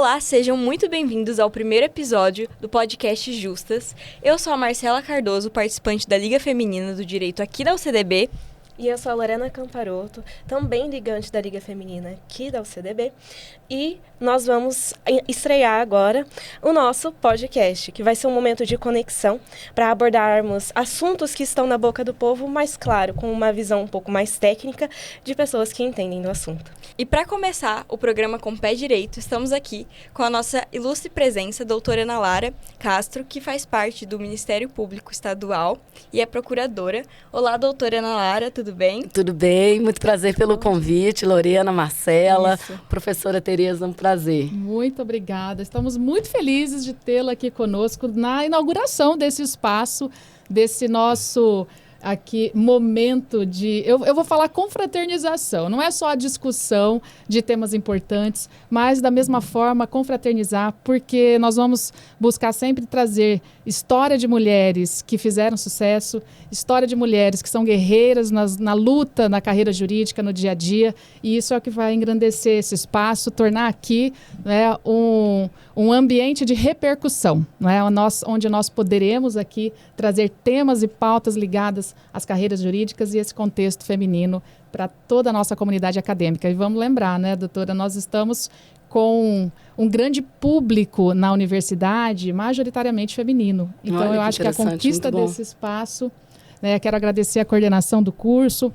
Olá, sejam muito bem-vindos ao primeiro episódio do podcast Justas. Eu sou a Marcela Cardoso, participante da Liga Feminina do Direito aqui da UCDB. E eu sou a Lorena Camparoto, também ligante da Liga Feminina aqui da UCDB. E nós vamos estrear agora o nosso podcast, que vai ser um momento de conexão para abordarmos assuntos que estão na boca do povo, mas claro, com uma visão um pouco mais técnica de pessoas que entendem do assunto. E para começar o programa com pé direito, estamos aqui com a nossa ilustre presença, doutora Ana Lara Castro, que faz parte do Ministério Público Estadual e é procuradora. Olá, doutora Ana Lara, tudo bem? Tudo bem, muito prazer pelo convite, Lorena, Marcela, professora Tereza, um prazer. Muito obrigada, estamos muito felizes de tê-la aqui conosco na inauguração desse espaço, desse nosso aqui momento de, eu vou falar confraternização, não é só a discussão de temas importantes, mas da mesma forma confraternizar, porque nós vamos buscar sempre trazer história de mulheres que fizeram sucesso, história de mulheres que são guerreiras na luta, na carreira jurídica, no dia a dia, e isso é o que vai engrandecer esse espaço, tornar aqui, né, um ambiente de repercussão, né, onde nós poderemos aqui trazer temas e pautas ligadas às carreiras jurídicas e esse contexto feminino para toda a nossa comunidade acadêmica. E vamos lembrar, né, doutora, nós estamos com um grande público na universidade, majoritariamente feminino. Então, olha, eu acho que a conquista desse espaço, né, quero agradecer a coordenação do curso,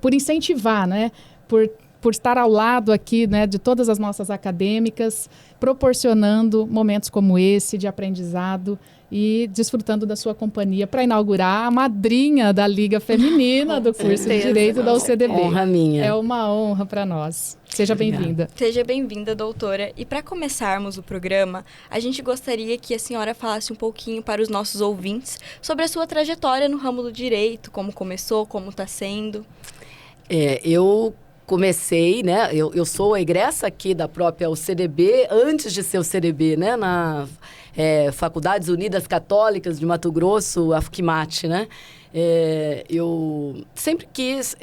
por incentivar, né, por estar ao lado aqui, né, de todas as nossas acadêmicas, proporcionando momentos como esse de aprendizado e desfrutando da sua companhia para inaugurar a madrinha da Liga Feminina do curso de Direito da UCDB. Honra minha. É uma honra para nós. Seja bem-vinda. Seja bem-vinda, doutora. E para começarmos o programa, a gente gostaria que a senhora falasse um pouquinho para os nossos ouvintes sobre a sua trajetória no ramo do direito, como começou, como está sendo. Eu comecei, né? Eu sou egressa aqui da própria UCDB, antes de ser UCDB, né? Na Faculdades Unidas Católicas de Mato Grosso, a FUCMAT, né? Eu sempre quis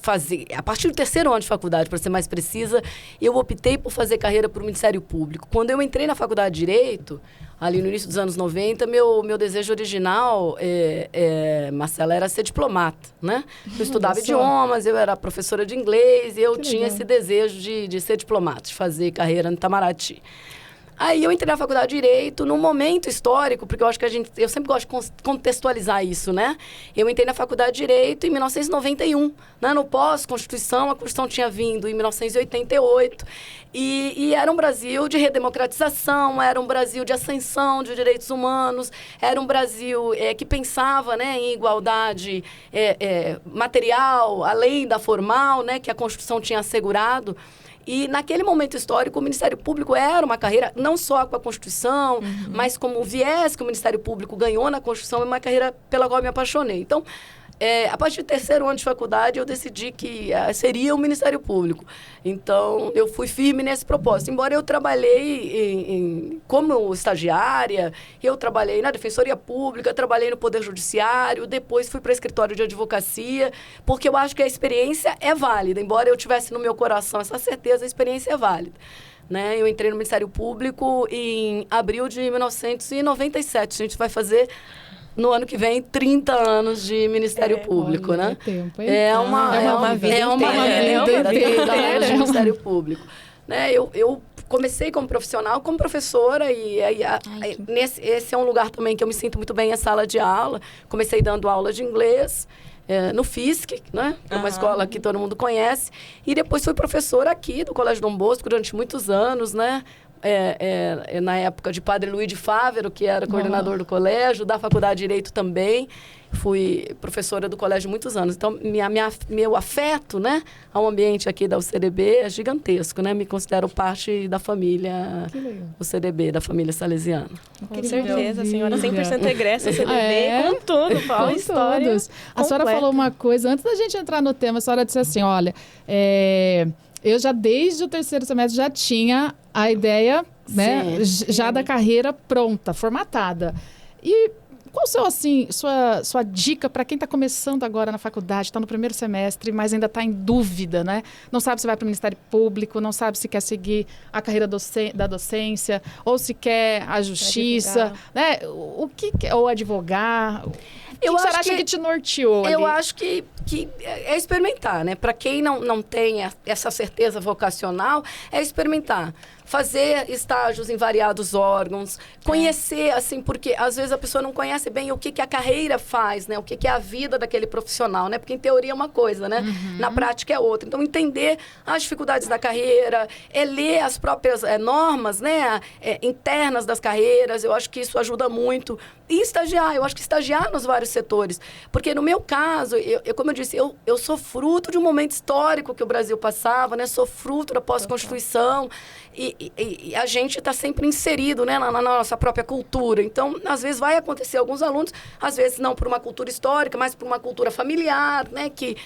fazer, a partir do terceiro ano de faculdade, para ser mais precisa, eu optei por fazer carreira para o Ministério Público. Quando eu entrei na Faculdade de Direito, ali no início dos anos 90, meu desejo original, Marcela, era ser diplomata, né? Eu estudava idiomas, eu era professora de inglês, e eu tinha esse desejo de ser diplomata, de fazer carreira no Itamaraty. Aí eu entrei na Faculdade de Direito num momento histórico, porque eu acho que eu sempre gosto de contextualizar isso, né? Eu entrei na Faculdade de Direito em 1991, né? No pós-Constituição, a Constituição tinha vindo em 1988, e era um Brasil de redemocratização, era um Brasil de ascensão de direitos humanos, era um Brasil que pensava, né, em igualdade material, além da formal, né, que a Constituição tinha assegurado. E naquele momento histórico, o Ministério Público era uma carreira, não só com a Constituição, mas como o viés que o Ministério Público ganhou na Constituição, é uma carreira pela qual eu me apaixonei. Então, a partir do terceiro ano de faculdade, eu decidi que seria o Ministério Público. Então, eu fui firme nesse propósito. Embora eu trabalhei como estagiária, eu trabalhei na Defensoria Pública, trabalhei no Poder Judiciário, depois fui para o escritório de advocacia, porque eu acho que a experiência é válida. Embora eu tivesse no meu coração essa certeza, a experiência é válida. Né? Eu entrei no Ministério Público em abril de 1997. A gente vai fazer, no ano que vem, 30 anos de Ministério Público, né? Tempo, é uma vida inteira de Ministério Público. Né? Eu comecei como profissional, como professora, e esse é um lugar também que eu me sinto muito bem, a sala de aula. Comecei dando aula de inglês, no FISC, né? Uma escola que todo mundo conhece. E depois fui professora aqui do Colégio Dom Bosco durante muitos anos, né? Na época de Padre Luiz de Fávero, que era coordenador do colégio, da Faculdade de Direito também. Fui professora do colégio muitos anos. Então, meu afeto, né, ao ambiente aqui da UCDB é gigantesco, né? Me considero parte da família UCDB, da família salesiana. Com certeza, a senhora 100% egressa UCDB, com tudo, fala história. Todos. A senhora falou uma coisa, antes da gente entrar no tema, a senhora disse assim, olha, eu já desde o terceiro semestre já tinha a ideia, né, já da carreira pronta, formatada. E Qual sua dica para quem está começando agora na faculdade, está no primeiro semestre, mas ainda está em dúvida, né? Não sabe se vai para o Ministério Público, não sabe se quer seguir a carreira da docência, ou se quer a justiça, né? Ou advogar. O que você acha que te norteou ali? Eu acho que é experimentar, né? Para quem não tem essa certeza vocacional, é experimentar. Fazer estágios em variados órgãos, conhecer, assim, porque às vezes a pessoa não conhece bem o que a carreira faz, né? O que é a vida daquele profissional, né? Porque em teoria é uma coisa, né? Na prática é outra. Então, entender as dificuldades da carreira, ler as próprias normas, né? Internas das carreiras, eu acho que isso ajuda muito. E estagiar, eu acho que estagiar nos vários setores. Porque no meu caso, como eu disse, eu sou fruto de um momento histórico que o Brasil passava, né? Sou fruto da pós-Constituição. E a gente está sempre inserido, né, na nossa própria cultura. Então, às vezes vai acontecer alguns alunos, às vezes não por uma cultura histórica, mas por uma cultura familiar, né, que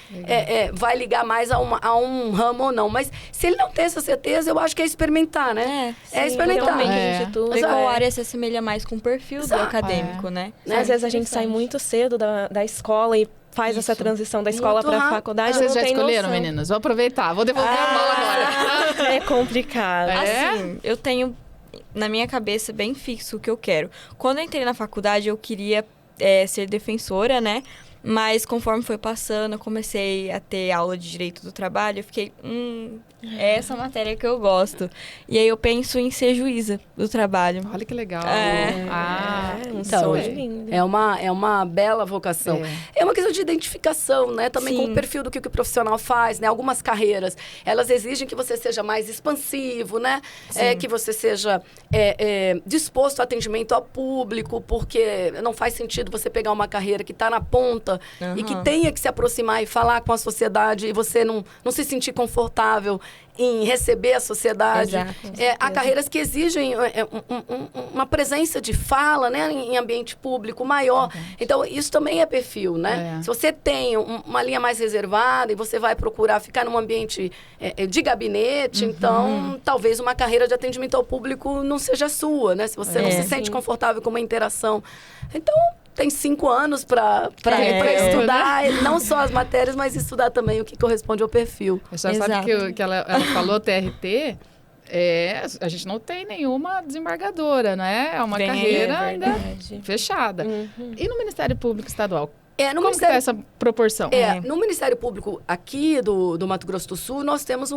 vai ligar mais a um ramo ou não. Mas se ele não tem essa certeza, eu acho que é experimentar, né? É experimentar. Ver qual área se assemelha mais com o perfil do acadêmico, né? Às vezes a gente sai muito cedo da escola e faz essa transição da escola para a faculdade. Vocês já escolheram, meninas? Vou aproveitar, vou devolver a bola agora. É complicado. Assim, eu tenho na minha cabeça bem fixo o que eu quero. Quando eu entrei na faculdade, eu queria ser defensora, né? Mas conforme foi passando, eu comecei a ter aula de direito do trabalho, eu fiquei, é essa matéria que eu gosto. E aí eu penso em ser juíza do trabalho. Olha que legal. Então, é uma bela vocação. É uma questão de identificação, né? Também com o perfil do que o profissional faz, né? Algumas carreiras, elas exigem que você seja mais expansivo, né? Que você seja disposto ao atendimento ao público, porque não faz sentido você pegar uma carreira que está na ponta e que tenha que se aproximar e falar com a sociedade e você não se sentir confortável em receber a sociedade. Há carreiras que exigem uma presença de fala, né, em ambiente público maior. Então, isso também é perfil, né? Se você tem uma linha mais reservada e você vai procurar ficar num ambiente de gabinete, então, talvez uma carreira de atendimento ao público não seja sua, né? Se você não se sente confortável com uma interação. Então, tem 5 anos para estudar, não só as matérias, mas estudar também o que corresponde ao perfil. Você já sabe que ela falou TRT, a gente não tem nenhuma desembargadora, né? É uma carreira ainda fechada. E no Ministério Público Estadual? Como está essa proporção? No Ministério Público aqui do Mato Grosso do Sul, nós temos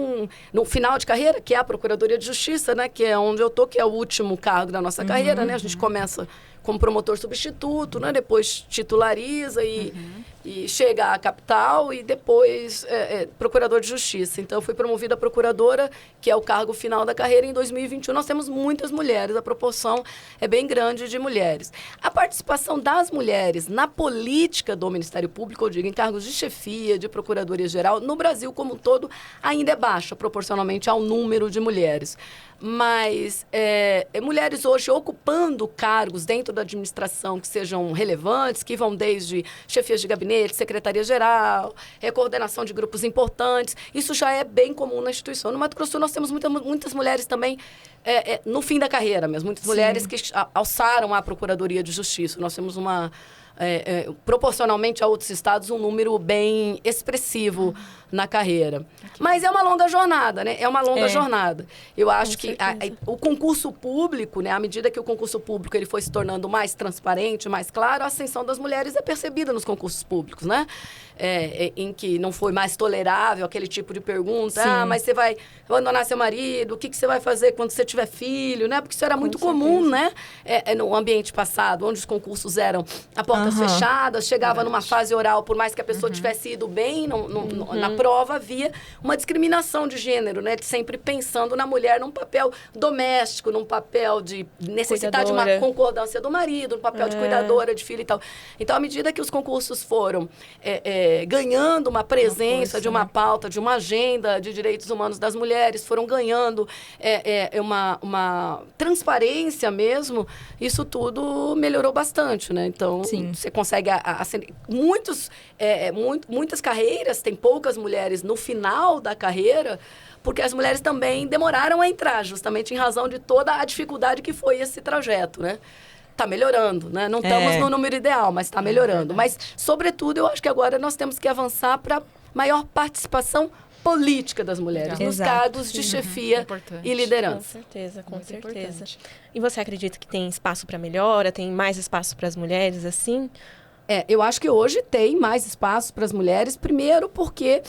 no final de carreira, que é a Procuradoria de Justiça, né? Que é onde eu tô, que é o último cargo da nossa carreira, né? A gente começa como promotor substituto, né? Depois titulariza e chega à capital e depois procurador de justiça. Então, eu fui promovida a procuradora, que é o cargo final da carreira, em 2021. Nós temos muitas mulheres, a proporção é bem grande de mulheres. A participação das mulheres na política do Ministério Público, eu digo, em cargos de chefia, de procuradoria-geral, no Brasil como um todo, ainda é baixa, proporcionalmente ao número de mulheres. Mas mulheres hoje ocupando cargos dentro da administração que sejam relevantes, que vão desde chefias de gabinete, secretaria-geral, coordenação de grupos importantes, isso já é bem comum na instituição. No Mato Grosso do Sul, nós temos muitas mulheres também no fim da carreira mesmo, muitas mulheres que alçaram a Procuradoria de Justiça. Nós temos proporcionalmente a outros estados, um número bem expressivo na carreira. Mas é uma longa jornada, né? É uma longa jornada. Eu acho que o concurso público, né? À medida que o concurso público ele foi se tornando mais transparente, mais claro, a ascensão das mulheres é percebida nos concursos públicos, né? Em que não foi mais tolerável aquele tipo de pergunta. Mas você vai abandonar seu marido? O que você vai fazer quando você tiver filho? Né? Porque isso era muito comum, né? No ambiente passado, onde os concursos eram a portas fechadas, chegava numa fase oral, por mais que a pessoa tivesse ido bem na prova, havia uma discriminação de gênero, né? Sempre pensando na mulher num papel doméstico, num papel de necessitar de uma concordância do marido, num papel de cuidadora, de filho e tal. Então, à medida que os concursos foram ganhando uma presença de uma pauta, de uma agenda de direitos humanos das mulheres, foram ganhando uma transparência mesmo, isso tudo melhorou bastante, né? Então, você consegue... muitas carreiras têm poucas mulheres no final da carreira, porque as mulheres também demoraram a entrar, justamente em razão de toda a dificuldade que foi esse trajeto, né? está melhorando, né? Não estamos no número ideal, mas está melhorando. Mas, sobretudo, eu acho que agora nós temos que avançar para maior participação política das mulheres nos cargos de chefia e liderança. Com certeza, com Muito certeza. importante. E você acredita que tem espaço para melhora, tem mais espaço para as mulheres, assim? Eu acho que hoje tem mais espaço para as mulheres, primeiro porque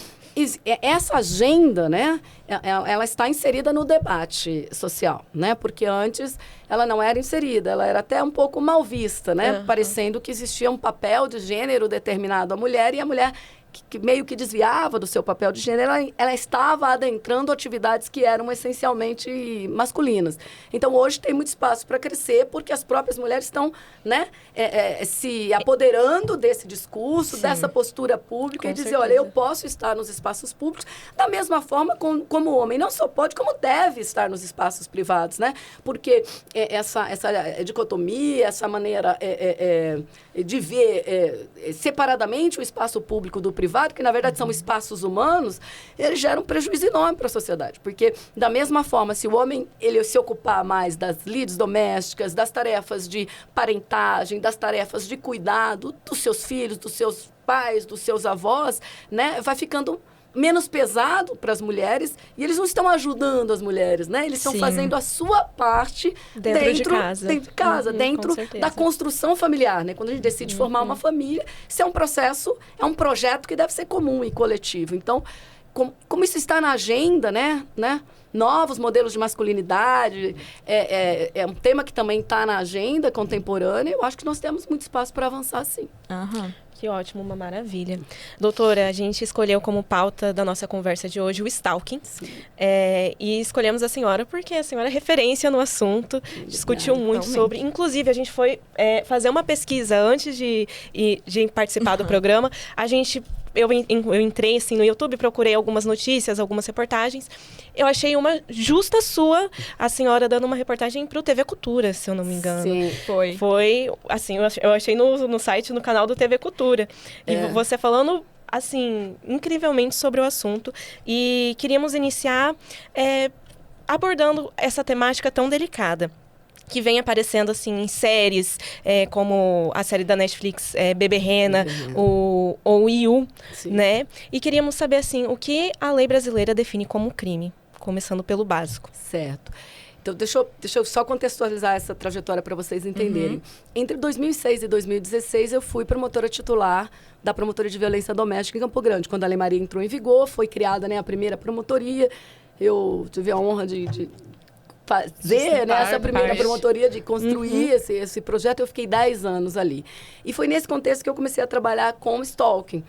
essa agenda, né, ela está inserida no debate social, né, porque antes ela não era inserida, ela era até um pouco mal vista, né, parecendo que existia um papel de gênero determinado à mulher e a mulher que meio que desviava do seu papel de gênero, ela estava adentrando atividades que eram essencialmente masculinas. Então, hoje tem muito espaço para crescer, porque as próprias mulheres estão, né, se apoderando desse discurso, dessa postura pública Com e dizer, certeza. olha, eu posso estar nos espaços públicos da mesma forma como o homem não só pode, como deve estar nos espaços privados, né? Porque essa dicotomia, essa maneira de ver separadamente o espaço público do privado, que na verdade são espaços humanos, ele gera um prejuízo enorme para a sociedade. Porque, da mesma forma, se o homem ele se ocupar mais das lides domésticas, das tarefas de parentagem, das tarefas de cuidado dos seus filhos, dos seus pais, dos seus avós, né, vai ficando menos pesado para as mulheres e eles não estão ajudando as mulheres, né? Eles estão fazendo a sua parte Dentro de casa. Dentro com certeza. da construção familiar, né? Quando a gente decide formar uma família, isso é um processo, é um projeto que deve ser comum e coletivo. Então, como isso está na agenda, né? Novos modelos de masculinidade, é um tema que também está na agenda contemporânea. Eu acho que nós temos muito espaço para avançar, sim. Que ótimo, uma maravilha. Doutora, a gente escolheu como pauta da nossa conversa de hoje o stalking. E escolhemos a senhora porque a senhora é referência no assunto, discutiu muito sobre. Inclusive, a gente foi fazer uma pesquisa antes de participar do programa. Eu entrei assim, no YouTube, procurei algumas notícias, algumas reportagens. Eu achei uma justa sua, a senhora dando uma reportagem para o TV Cultura, se eu não me engano. Sim, Foi, assim, eu achei no site, no canal do TV Cultura. E você falando, assim, incrivelmente sobre o assunto. E queríamos iniciar abordando essa temática tão delicada, que vem aparecendo, assim, em séries, como a série da Netflix, Bebê Rena, ou IU, né? E queríamos saber, assim, o que a lei brasileira define como crime, começando pelo básico. Certo. Então, deixa eu só contextualizar essa trajetória para vocês entenderem. Entre 2006 e 2016, eu fui promotora titular da Promotoria de Violência Doméstica em Campo Grande. Quando a Lei Maria entrou em vigor, foi criada, né, a primeira promotoria. Eu tive a honra de fazer, né, essa primeira promotoria, de construir esse projeto. Eu fiquei 10 anos ali. E foi nesse contexto que eu comecei a trabalhar com stalking.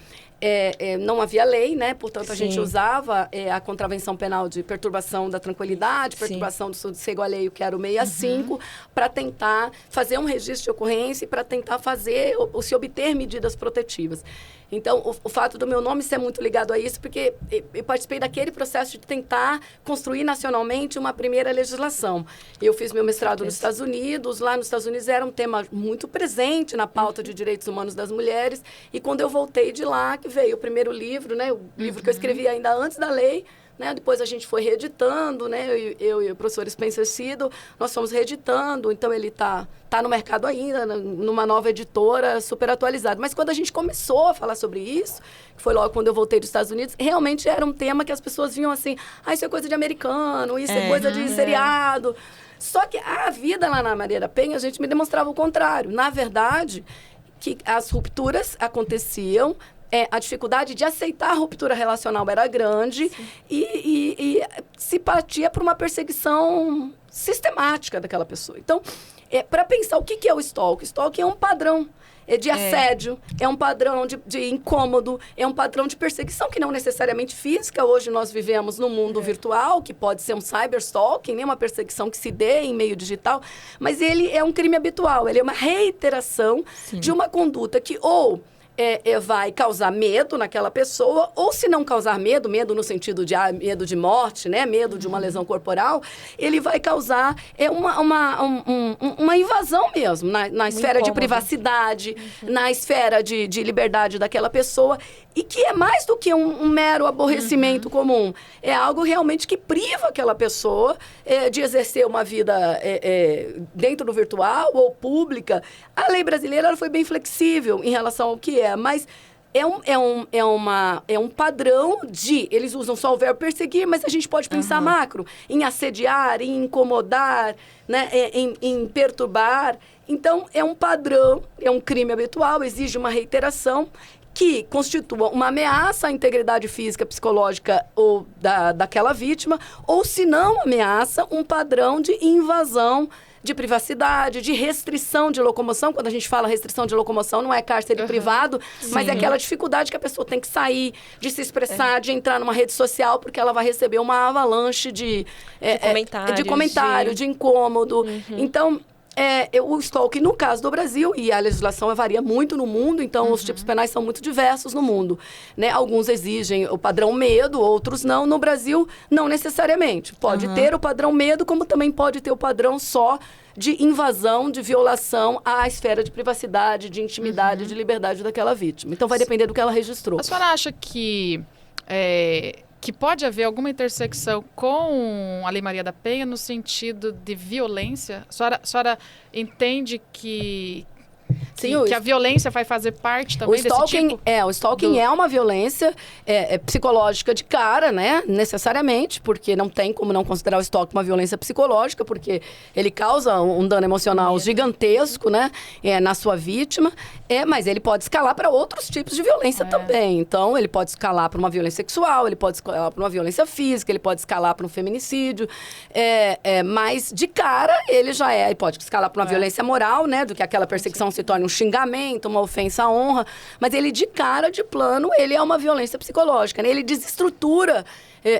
Não havia lei, né? Portanto, a gente usava a contravenção penal de perturbação da tranquilidade, perturbação do sossego alheio, que era o 65, para tentar fazer um registro de ocorrência e para tentar fazer ou se obter medidas protetivas. Então, o fato do meu nome ser muito ligado a isso, porque eu participei daquele processo de tentar construir nacionalmente uma primeira legislação. Eu fiz meu mestrado nos Estados Unidos. Lá nos Estados Unidos era um tema muito presente na pauta de direitos humanos das mulheres. E quando eu voltei de lá, que veio o primeiro livro, né? O livro que eu escrevi ainda antes da lei, né? Depois a gente foi reeditando, né? Eu e o professor Spencer Sido, nós fomos reeditando. Então, ele tá no mercado ainda, numa nova editora, super atualizado. Mas quando a gente começou a falar sobre isso, que foi logo quando eu voltei dos Estados Unidos, realmente era um tema que as pessoas vinham assim, isso é coisa de americano, isso é coisa de seriado. Só que a vida lá na Maria da Penha, a gente me demonstrava o contrário. Na verdade, que as rupturas aconteciam, a dificuldade de aceitar a ruptura relacional era grande e se partia por uma perseguição sistemática daquela pessoa. Então, para pensar o que é o stalking? O stalking é um padrão de assédio, é um padrão de incômodo, é um padrão de perseguição que não necessariamente física. Hoje nós vivemos no mundo virtual, que pode ser um cyberstalking, né? Uma perseguição que se dê em meio digital, mas ele é um crime habitual, ele é uma reiteração de uma conduta que vai causar medo naquela pessoa, ou se não causar medo no sentido de medo de morte, né? Medo de uma lesão corporal, ele vai causar uma invasão mesmo na esfera de privacidade, na esfera de liberdade daquela pessoa. e que é mais do que um mero aborrecimento comum. É algo realmente que priva aquela pessoa de exercer uma vida dentro do virtual ou pública. A lei brasileira ela foi bem flexível em relação ao que é, mas é um padrão de... Eles usam só o verbo perseguir, mas a gente pode pensar macro, em assediar, em incomodar, né, em perturbar. Então, é um padrão, é um crime habitual, exige uma reiteração que constitua uma ameaça à integridade física, psicológica ou daquela vítima, ou, se não ameaça, um padrão de invasão de privacidade, de restrição de locomoção. Quando a gente fala restrição de locomoção, não é cárcere privado, mas é aquela dificuldade que a pessoa tem que sair, de se expressar, de entrar numa rede social, porque ela vai receber uma avalanche de comentário, de incômodo. Então, o stalking, no caso do Brasil, e a legislação varia muito no mundo, então os tipos penais são muito diversos no mundo, né? Alguns exigem o padrão medo, outros não. No Brasil, não necessariamente. Pode ter o padrão medo, como também pode ter o padrão só de invasão, de violação à esfera de privacidade, de intimidade, de liberdade daquela vítima. Então, vai depender do que ela registrou. A senhora acha que pode haver alguma intersecção com a Lei Maria da Penha no sentido de violência? A senhora entende que a violência vai fazer parte também desse tipo? O stalking é uma violência psicológica de cara, né? Necessariamente, porque não tem como não considerar o stalking uma violência psicológica, porque ele causa um dano emocional gigantesco, né? Na sua vítima. Mas ele pode escalar para outros tipos de violência também. Então, ele pode escalar para uma violência sexual, ele pode escalar para uma violência física, ele pode escalar para um feminicídio. Mas, de cara, ele já ele pode escalar para uma violência moral, né? Do que aquela perseguição se torne um xingamento, uma ofensa à honra. Mas ele, de cara, de plano, ele é uma violência psicológica, né? Ele desestrutura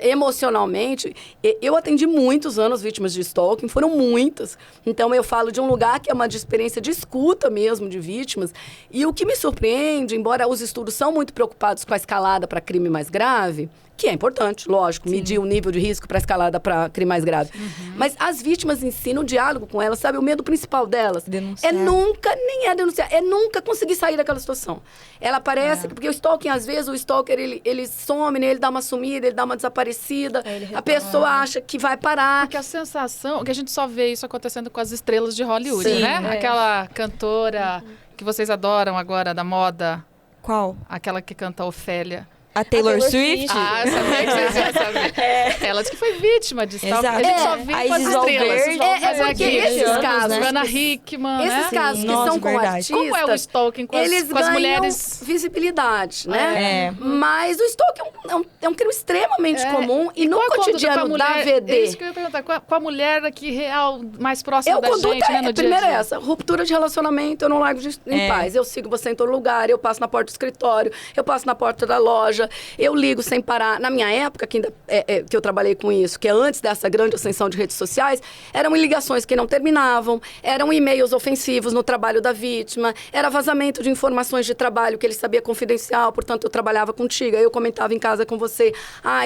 emocionalmente. Eu atendi muitos anos vítimas de stalking, foram muitas. Então, eu falo de um lugar que é uma experiência de escuta mesmo de vítimas. E o que me surpreende, embora os estudos são muito preocupados com a escalada para crime mais grave, que é importante, lógico, medir o nível de risco para escalada para crime mais grave. Mas as vítimas ensinam o diálogo com elas, sabe? O medo principal delas denunciar. Nem é denunciar, é nunca conseguir sair daquela situação. Ela aparece, porque o stalking, às vezes, o stalker, ele some, né? Ele dá uma sumida, ele dá uma desaparecida, a pessoa acha que vai parar. Porque a sensação, que a gente só vê isso acontecendo com as estrelas de Hollywood, Sim, né? Aquela cantora que vocês adoram agora, da moda. Qual? Aquela que canta Ofélia. A Taylor Swift? Ah, eu sabia que vocês iam saber. Ela disse que foi vítima de stalking. Exato. A gente só viu com as estrelas. Porque esses casos, né? Ana Hickman, esses casos que são com artistas, como é o stalking com as mulheres? Visibilidade, né? Mas o stalking é um crime extremamente comum e no cotidiano da VD. É isso que eu ia perguntar. Com a mulher aqui real, mais próxima da gente, né, no dia a dia? Primeiro é essa, ruptura de relacionamento, eu não largo em paz. Eu sigo você em todo lugar, eu passo na porta do escritório, eu passo na porta da loja, eu ligo sem parar. Na minha época, que eu trabalhei com isso, que é antes dessa grande ascensão de redes sociais, eram ligações que não terminavam, eram e-mails ofensivos no trabalho da vítima, era vazamento de informações de trabalho que ele sabia confidencial, portanto, eu trabalhava contigo, aí eu comentava em casa com você,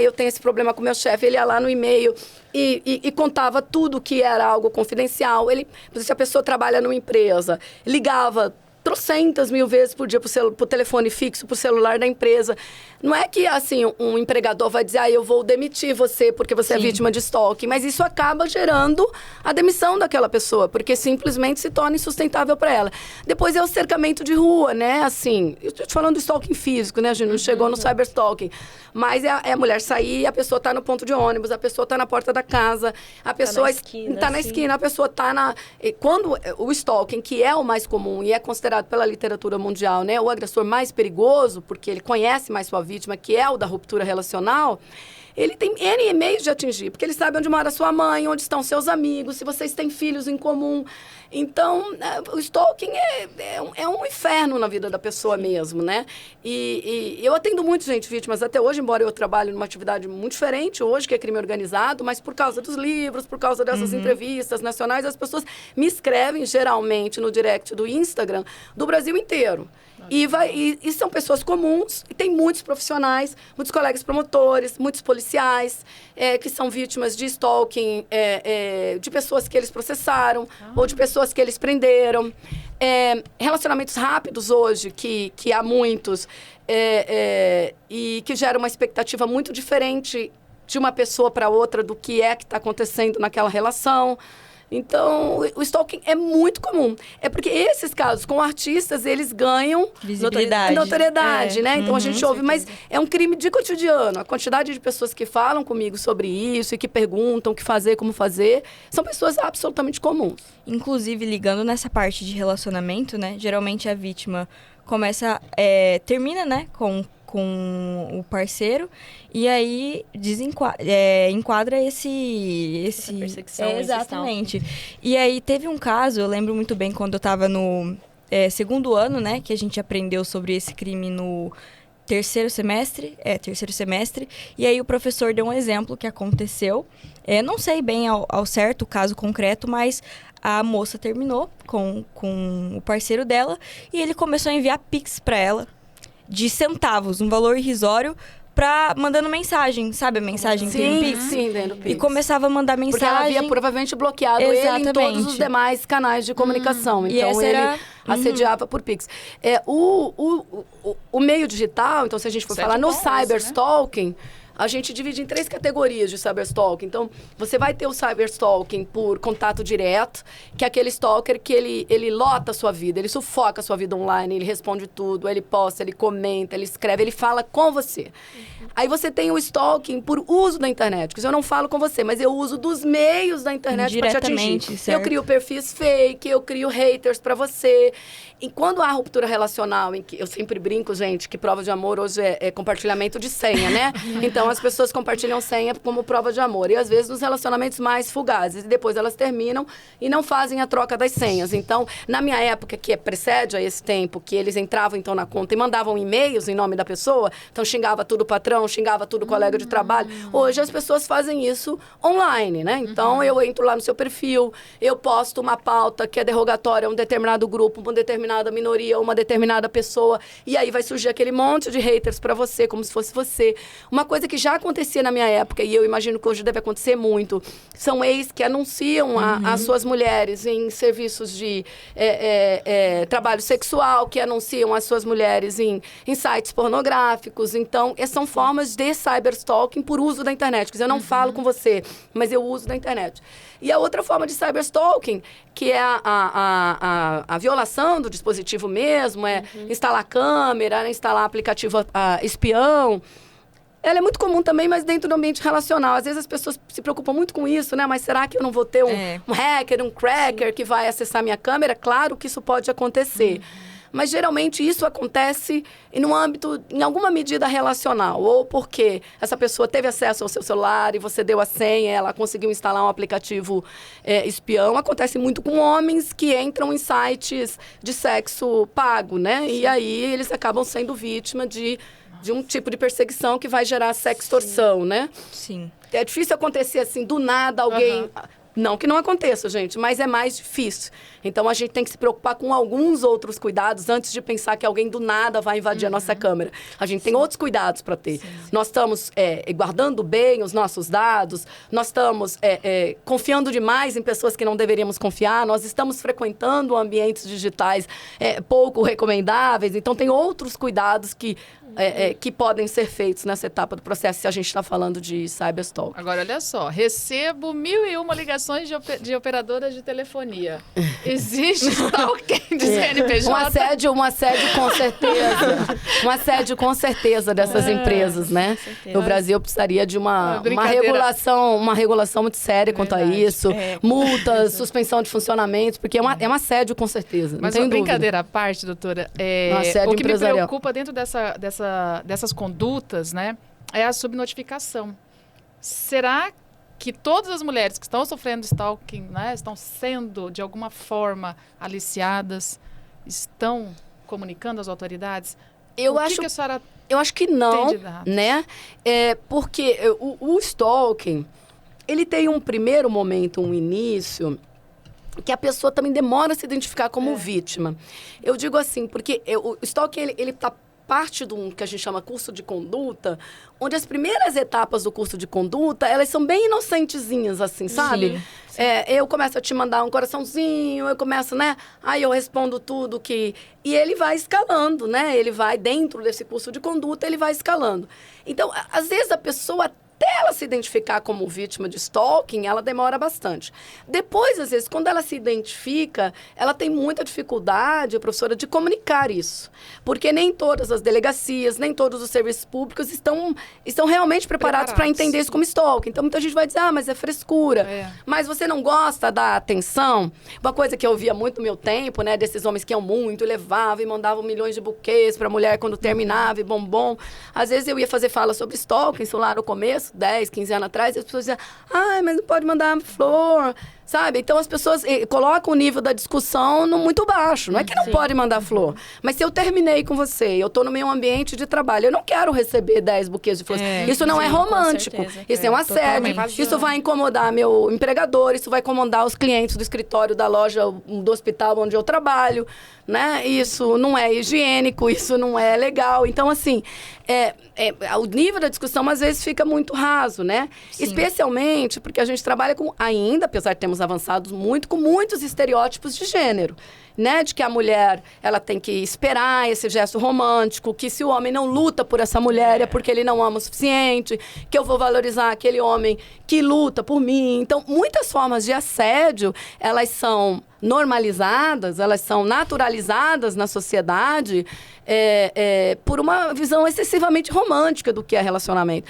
eu tenho esse problema com meu chefe, ele ia lá no e-mail e contava tudo que era algo confidencial. Se a pessoa trabalha numa empresa, ligava trocentas mil vezes por dia pro telefone fixo, pro celular da empresa. Não é que, assim, um empregador vai dizer, eu vou demitir você porque você é vítima de stalking, mas isso acaba gerando a demissão daquela pessoa, porque simplesmente se torna insustentável para ela. Depois é o cercamento de rua, né? Assim, eu estou te falando do stalking físico, né, gente? Não chegou no cyberstalking. Mas é a mulher sair, a pessoa tá no ponto de ônibus, a pessoa tá na porta da casa, a pessoa tá na esquina, a pessoa tá na... Quando o stalking, que é o mais comum e é considerado pela literatura mundial, né, o agressor mais perigoso, porque ele conhece mais sua vítima, que é o da ruptura relacional, ele tem N meios de atingir, porque ele sabe onde mora sua mãe, onde estão seus amigos, se vocês têm filhos em comum. Então, o stalking é um inferno na vida da pessoa mesmo, né? E eu atendo muito gente vítimas até hoje, embora eu trabalhe numa atividade muito diferente hoje, que é crime organizado, mas por causa dos livros, por causa dessas entrevistas nacionais, as pessoas me escrevem geralmente no direct do Instagram do Brasil inteiro. E são pessoas comuns, e tem muitos profissionais, muitos colegas promotores, muitos policiais, que são vítimas de stalking, de pessoas que eles processaram, ou de pessoas que eles prenderam. Relacionamentos rápidos hoje, que há muitos, e que gera uma expectativa muito diferente de uma pessoa para outra do que está acontecendo naquela relação. Então, o stalking é muito comum. É porque esses casos com artistas, eles ganham notoriedade, né? Então, a gente ouve, mas é um crime de cotidiano. A quantidade de pessoas que falam comigo sobre isso e que perguntam o que fazer, como fazer, são pessoas absolutamente comuns. Inclusive, ligando nessa parte de relacionamento, né? Geralmente a vítima termina, né, com o parceiro, e aí enquadra essa perseguição. Exatamente. E aí teve um caso, eu lembro muito bem quando eu estava no segundo ano, né, que a gente aprendeu sobre esse crime no terceiro semestre, e aí o professor deu um exemplo que aconteceu. Não sei bem ao certo o caso concreto, mas a moça terminou com o parceiro dela e ele começou a enviar Pix para ela de centavos, um valor irrisório, mandando mensagem, sabe a mensagem que tem Pix? Sim, dentro do Pix. E começava a mandar mensagem. Porque ela havia provavelmente bloqueado ele em todos os demais canais de comunicação. Então, ele assediava por Pix. O meio digital, então, se a gente for falar no cyberstalking, né? A gente divide em 3 categorias de cyberstalking. Então, você vai ter o cyberstalking por contato direto, que é aquele stalker que ele lota a sua vida, ele sufoca a sua vida online, ele responde tudo, ele posta, ele comenta, ele escreve, ele fala com você. Aí você tem o stalking por uso da internet, que eu não falo com você, mas eu uso dos meios da internet para te atingir. Certo. Eu crio perfis fake, eu crio haters para você. E quando há ruptura relacional, em que eu sempre brinco, gente, que prova de amor hoje é compartilhamento de senha, né? Então, as pessoas compartilham senha como prova de amor. E, às vezes, nos relacionamentos mais fugazes. E depois elas terminam e não fazem a troca das senhas. Então, na minha época, que precede a esse tempo, que eles entravam, então, na conta e mandavam e-mails em nome da pessoa, então, xingava tudo o patrão, xingava tudo o colega de trabalho. Hoje, as pessoas fazem isso online, né? Então, eu entro lá no seu perfil, eu posto uma pauta que é derrogatória a um determinado grupo, uma determinada minoria, uma determinada pessoa, e aí vai surgir aquele monte de haters para você, como se fosse você. Uma coisa que já acontecia na minha época, e eu imagino que hoje deve acontecer muito, são ex que anunciam as suas mulheres em serviços de trabalho sexual, que anunciam as suas mulheres em sites pornográficos. Então, são formas de cyberstalking por uso da internet. Quer dizer, eu não falo com você, mas eu uso da internet. E a outra forma de cyberstalking, que é a violação do dispositivo mesmo, instalar câmera, instalar aplicativo espião. Ela é muito comum também, mas dentro do ambiente relacional. Às vezes as pessoas se preocupam muito com isso, né? Mas será que eu não vou ter um hacker, um cracker que vai acessar minha câmera? Claro que isso pode acontecer. Mas, geralmente, isso acontece no âmbito, em alguma medida, relacional. Ou porque essa pessoa teve acesso ao seu celular e você deu a senha, ela conseguiu instalar um aplicativo espião. Acontece muito com homens que entram em sites de sexo pago, né? Sim. E aí, eles acabam sendo vítima de um tipo de perseguição que vai gerar sextorção, né? Sim. É difícil acontecer assim, do nada, alguém... Não que não aconteça, gente, mas é mais difícil. Então, a gente tem que se preocupar com alguns outros cuidados antes de pensar que alguém do nada vai invadir a nossa câmera. A gente tem outros cuidados para ter. Nós estamos guardando bem os nossos dados, nós estamos confiando demais em pessoas que não deveríamos confiar, nós estamos frequentando ambientes digitais pouco recomendáveis. Então, tem outros cuidados que podem ser feitos nessa etapa do processo, se a gente está falando de cyberstalking. Agora, olha só, recebo 1.001 ligações de operadoras de telefonia. Existe stalking de CNPJ? Um assédio com certeza. Um assédio com certeza dessas empresas, né? O Brasil precisaria de uma regulação muito séria quanto a isso. Multas, suspensão de funcionamento, porque é um assédio com certeza. Mas uma brincadeira à parte, doutora, o que me preocupa dentro dessas condutas, né, é a subnotificação. Será que todas as mulheres que estão sofrendo stalking, né, estão sendo, de alguma forma, aliciadas, estão comunicando às autoridades? Eu acho que não, né? Porque o stalking, ele tem um primeiro momento, um início, que a pessoa também demora a se identificar como vítima. Eu digo assim, porque o stalking, ele está parte de um que a gente chama curso de conduta, onde as primeiras etapas do curso de conduta, elas são bem inocentezinhas, assim, sabe? Eu começo a te mandar um coraçãozinho, eu começo, né? Aí eu respondo tudo que... E ele vai escalando, né? Ele vai, dentro desse curso de conduta, ele vai escalando. Então, às vezes a pessoa... Até ela se identificar como vítima de stalking, ela demora bastante. Depois, às vezes, quando ela se identifica, ela tem muita dificuldade, professora, de comunicar isso. Porque nem todas as delegacias, nem todos os serviços públicos estão realmente preparados para entender isso como stalking. Então, muita gente vai dizer, mas é frescura. Mas você não gosta da atenção? Uma coisa que eu via muito no meu tempo, né, desses homens que iam muito, levavam e mandavam milhões de buquês para a mulher quando terminava, e bombom. Às vezes eu ia fazer fala sobre stalking, isso lá no começo, 10, 15 anos atrás, as pessoas diziam, mas não pode mandar flor, sabe? Então, as pessoas colocam o nível da discussão muito baixo. Não é que não pode mandar flor. Mas se eu terminei com você, eu estou no meu ambiente de trabalho, eu não quero receber 10 buquês de flores. Isso não é romântico. Isso é um assédio. Isso vai incomodar meu empregador, isso vai incomodar os clientes do escritório, da loja, do hospital onde eu trabalho, né? Isso não é higiênico, isso não é legal. Então, assim, o nível da discussão, às vezes, fica muito raso, né? Sim. Especialmente porque a gente trabalha com, ainda, apesar de termos avançado muito, com muitos estereótipos de gênero, né? De que a mulher, ela tem que esperar esse gesto romântico, que se o homem não luta por essa mulher é porque ele não ama o suficiente, que eu vou valorizar aquele homem que luta por mim. Então, muitas formas de assédio, elas são normalizadas, elas são naturalizadas na sociedade por uma visão excessivamente romântica do que é relacionamento.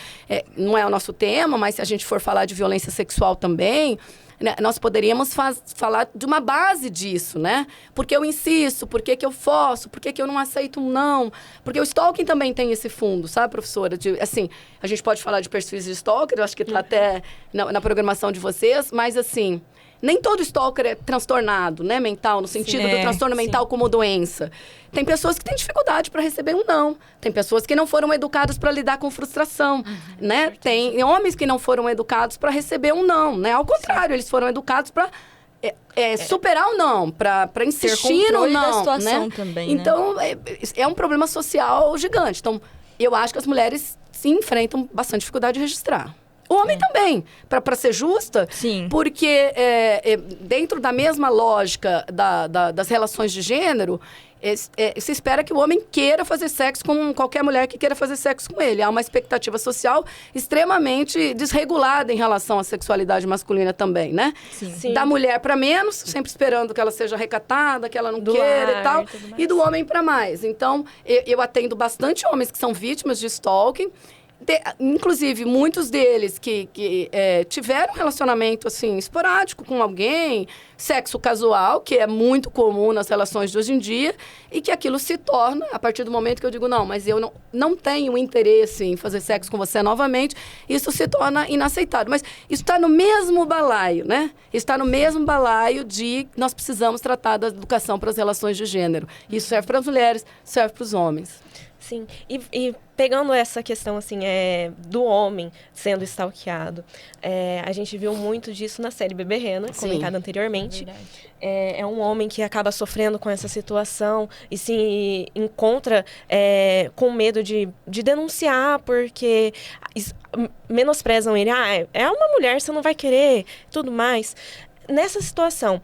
Não é o nosso tema, mas se a gente for falar de violência sexual também, né, nós poderíamos falar de uma base disso, né? Porque eu insisto, por que eu forço, por que eu não aceito um não? Porque o stalking também tem esse fundo, sabe, professora? Assim, a gente pode falar de perfis de stalker, eu acho que está até na programação de vocês, mas assim... Nem todo stalker é transtornado, né, mental, no sentido do transtorno mental como doença. Tem pessoas que têm dificuldade para receber um não. Tem pessoas que não foram educadas para lidar com frustração, né? Tem homens que não foram educados para receber um não, né? Ao contrário, eles foram educados para superar o não, para insistir no não, da situação, né? Também, então, é um problema social gigante. Então, eu acho que as mulheres se enfrentam bastante dificuldade de registrar. O homem também, para ser justa, Sim. Porque dentro da mesma lógica das relações de gênero, se espera que o homem queira fazer sexo com qualquer mulher que queira fazer sexo com ele. Há uma expectativa social extremamente desregulada em relação à sexualidade masculina também, né? Sim. Da mulher para menos, sempre esperando que ela seja recatada, que ela não queira e tal, e do homem para mais. Então, eu atendo bastante homens que são vítimas de stalking, inclusive, muitos deles que tiveram relacionamento, assim, esporádico com alguém, sexo casual, que é muito comum nas relações de hoje em dia, e que aquilo se torna, a partir do momento que eu digo, não, mas eu não tenho interesse em fazer sexo com você novamente, isso se torna inaceitável. Mas isso está no mesmo balaio, né? Está no mesmo balaio de nós precisamos tratar da educação para as relações de gênero. Isso serve para as mulheres, serve para os homens. Sim, e pegando essa questão, assim, do homem sendo stalkeado, a gente viu muito disso na série Bebê Rena, comentada anteriormente. É um homem que acaba sofrendo com essa situação e se encontra com medo de denunciar, porque menosprezam ele. É uma mulher, você não vai querer, tudo mais. Nessa situação,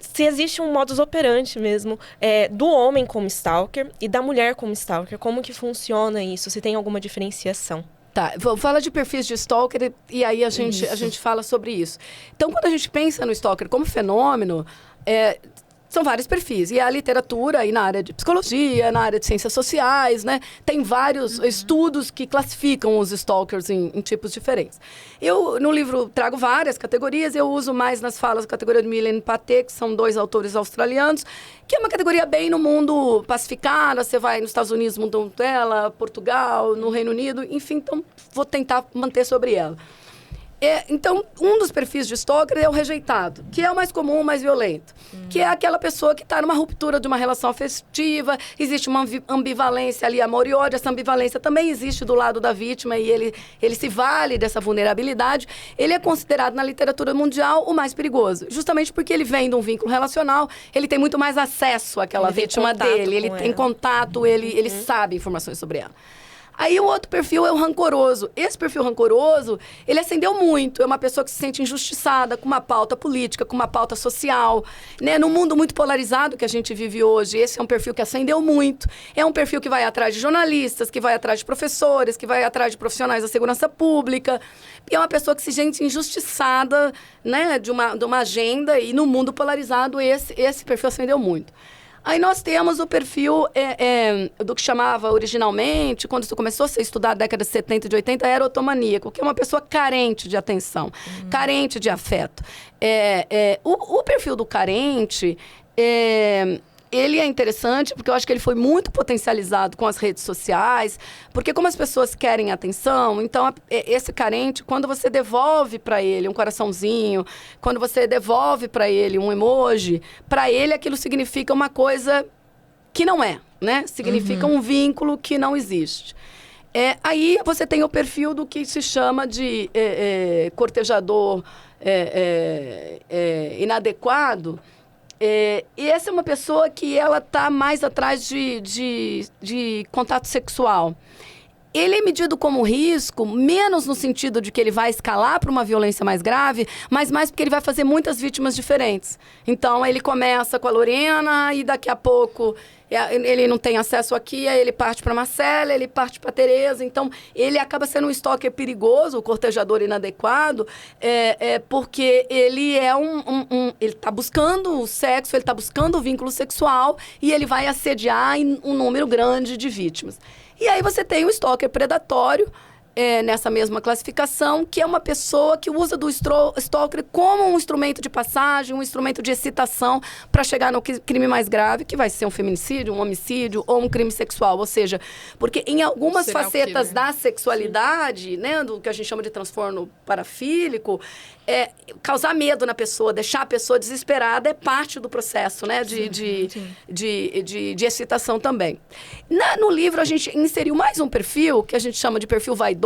se existe um modus operandi mesmo do homem como stalker e da mulher como stalker, como que funciona isso? Se tem alguma diferenciação? Tá, vou falar de perfis de stalker e aí a gente fala sobre isso. Então, quando a gente pensa no stalker como fenômeno, são vários perfis. E a literatura, aí na área de psicologia, na área de ciências sociais, né? Tem vários estudos que classificam os stalkers em tipos diferentes. Eu, no livro, trago várias categorias. Eu uso mais nas falas a categoria de Millen e Paté, que são 2 autores australianos, que é uma categoria bem no mundo pacificada. Você vai nos Estados Unidos, mundo dela, Portugal, no Reino Unido, enfim. Então, vou tentar manter sobre ela. Então, um dos perfis de stalker é o rejeitado, que é o mais comum, o mais violento. Que é aquela pessoa que está numa ruptura de uma relação afetiva, existe uma ambivalência ali, amor e ódio. Essa ambivalência também existe do lado da vítima e ele se vale dessa vulnerabilidade. Ele é considerado na literatura mundial o mais perigoso, justamente porque ele vem de um vínculo relacional, ele tem muito mais acesso àquela vítima dele, ele tem contato, ele sabe informações sobre ela. Aí o outro perfil é o rancoroso. Esse perfil rancoroso, ele ascendeu muito. É uma pessoa que se sente injustiçada com uma pauta política, com uma pauta social, né? Num mundo muito polarizado que a gente vive hoje, esse é um perfil que ascendeu muito. É um perfil que vai atrás de jornalistas, que vai atrás de professores, que vai atrás de profissionais da segurança pública. E é uma pessoa que se sente injustiçada, né? De uma agenda, e no mundo polarizado esse perfil ascendeu muito. Aí nós temos o perfil do que chamava originalmente, quando isso começou a ser estudado na década de 70 e de 80, erotomaníaco, que é uma pessoa carente de atenção, carente de afeto. O perfil do carente, ele é interessante porque eu acho que ele foi muito potencializado com as redes sociais, porque como as pessoas querem atenção, então esse carente, quando você devolve para ele um coraçãozinho, quando você devolve para ele um emoji, para ele aquilo significa uma coisa que não é, né? Significa um vínculo que não existe. Aí você tem o perfil do que se chama de cortejador inadequado. E essa é uma pessoa que ela está mais atrás de contato sexual. Ele é medido como risco, menos no sentido de que ele vai escalar para uma violência mais grave, mas mais porque ele vai fazer muitas vítimas diferentes. Então, ele começa com a Lorena e daqui a pouco ele não tem acesso aqui, aí ele parte para a Marcela, ele parte para a Tereza. Então, ele acaba sendo um stalker perigoso, o cortejador inadequado, porque ele é ele está buscando o sexo, ele está buscando o vínculo sexual e ele vai assediar um número grande de vítimas. E aí você tem o stalker predatório, nessa mesma classificação, que é uma pessoa que usa do stalker como um instrumento de passagem, um instrumento de excitação para chegar no crime mais grave, que vai ser um feminicídio, um homicídio ou um crime sexual. Ou seja, porque em algumas facetas da sexualidade, né, do que a gente chama de transtorno parafílico, causar medo na pessoa, deixar a pessoa desesperada é parte do processo, né, de excitação também. No livro, a gente inseriu mais um perfil, que a gente chama de perfil vaidoso,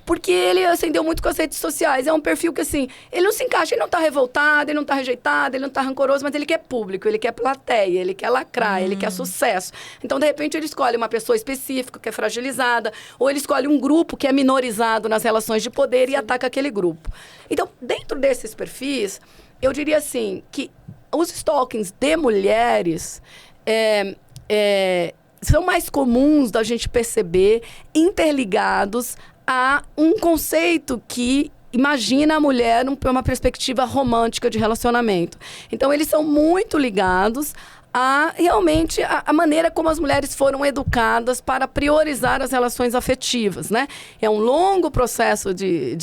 porque ele ascendeu muito com as redes sociais. É um perfil que, assim, ele não se encaixa, ele não está revoltado, ele não está rejeitado, ele não está rancoroso, mas ele quer público, ele quer plateia, ele quer lacrar, ele quer sucesso. Então, de repente, ele escolhe uma pessoa específica, que é fragilizada, ou ele escolhe um grupo que é minorizado nas relações de poder e ataca aquele grupo. Então, dentro desses perfis, eu diria assim, que os stalkings de mulheres são mais comuns da gente perceber interligados a um conceito que imagina a mulher por uma perspectiva romântica de relacionamento. Então, eles são muito ligados realmente a maneira como as mulheres foram educadas para priorizar as relações afetivas, né? É um longo processo de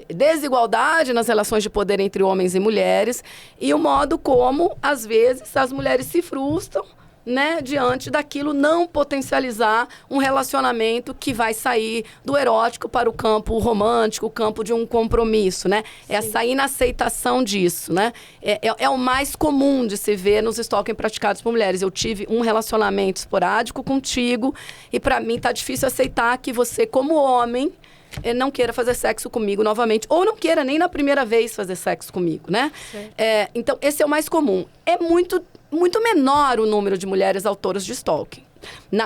desigualdade nas relações de poder entre homens e mulheres e o modo como, às vezes, as mulheres se frustram, né, diante daquilo não potencializar um relacionamento que vai sair do erótico para o campo romântico, o campo de um compromisso, né? Sim. Essa inaceitação disso, né? É o mais comum de se ver nos stalking praticados por mulheres. Eu tive um relacionamento esporádico contigo e para mim tá difícil aceitar que você, como homem, não queira fazer sexo comigo novamente, ou não queira nem na primeira vez fazer sexo comigo, né? Então, esse é o mais comum. É muito menor o número de mulheres autoras de stalking.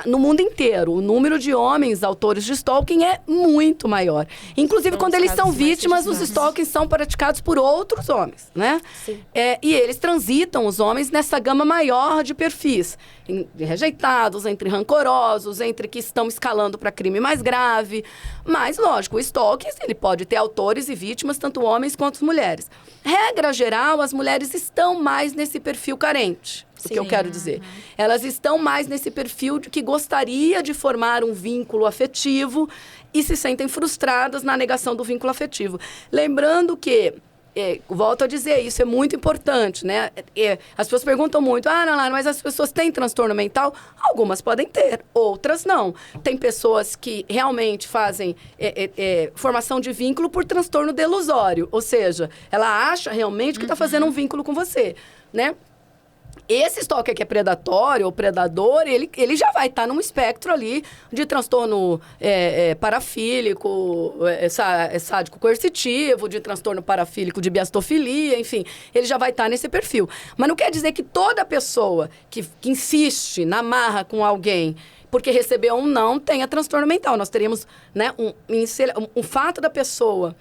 No mundo inteiro, o número de homens autores de stalking é muito maior. Inclusive, quando eles são vítimas, os stalkings são praticados por outros homens, né? Sim. E eles transitam, os homens, nessa gama maior de perfis. Entre rejeitados, entre rancorosos, entre que estão escalando para crime mais grave. Mas, lógico, o stalking, ele pode ter autores e vítimas, tanto homens quanto mulheres. Regra geral, as mulheres estão mais nesse perfil carente. O que eu quero dizer. Elas estão mais nesse perfil de que gostaria de formar um vínculo afetivo e se sentem frustradas na negação do vínculo afetivo. Lembrando que volto a dizer, isso é muito importante, né? As pessoas perguntam muito, Ana, mas as pessoas têm transtorno mental? Algumas podem ter, outras não. Tem pessoas que realmente fazem formação de vínculo por transtorno delusório, ou seja, ela acha realmente que está fazendo um vínculo com você, né? Esse stalker que é predatório ou predador, ele já vai estar num espectro ali de transtorno parafílico, sádico coercitivo, de transtorno parafílico de biastofilia, enfim, ele já vai estar nesse perfil. Mas não quer dizer que toda pessoa que insiste na marra com alguém porque recebeu um não tenha transtorno mental. Nós teríamos, né, um fato da pessoa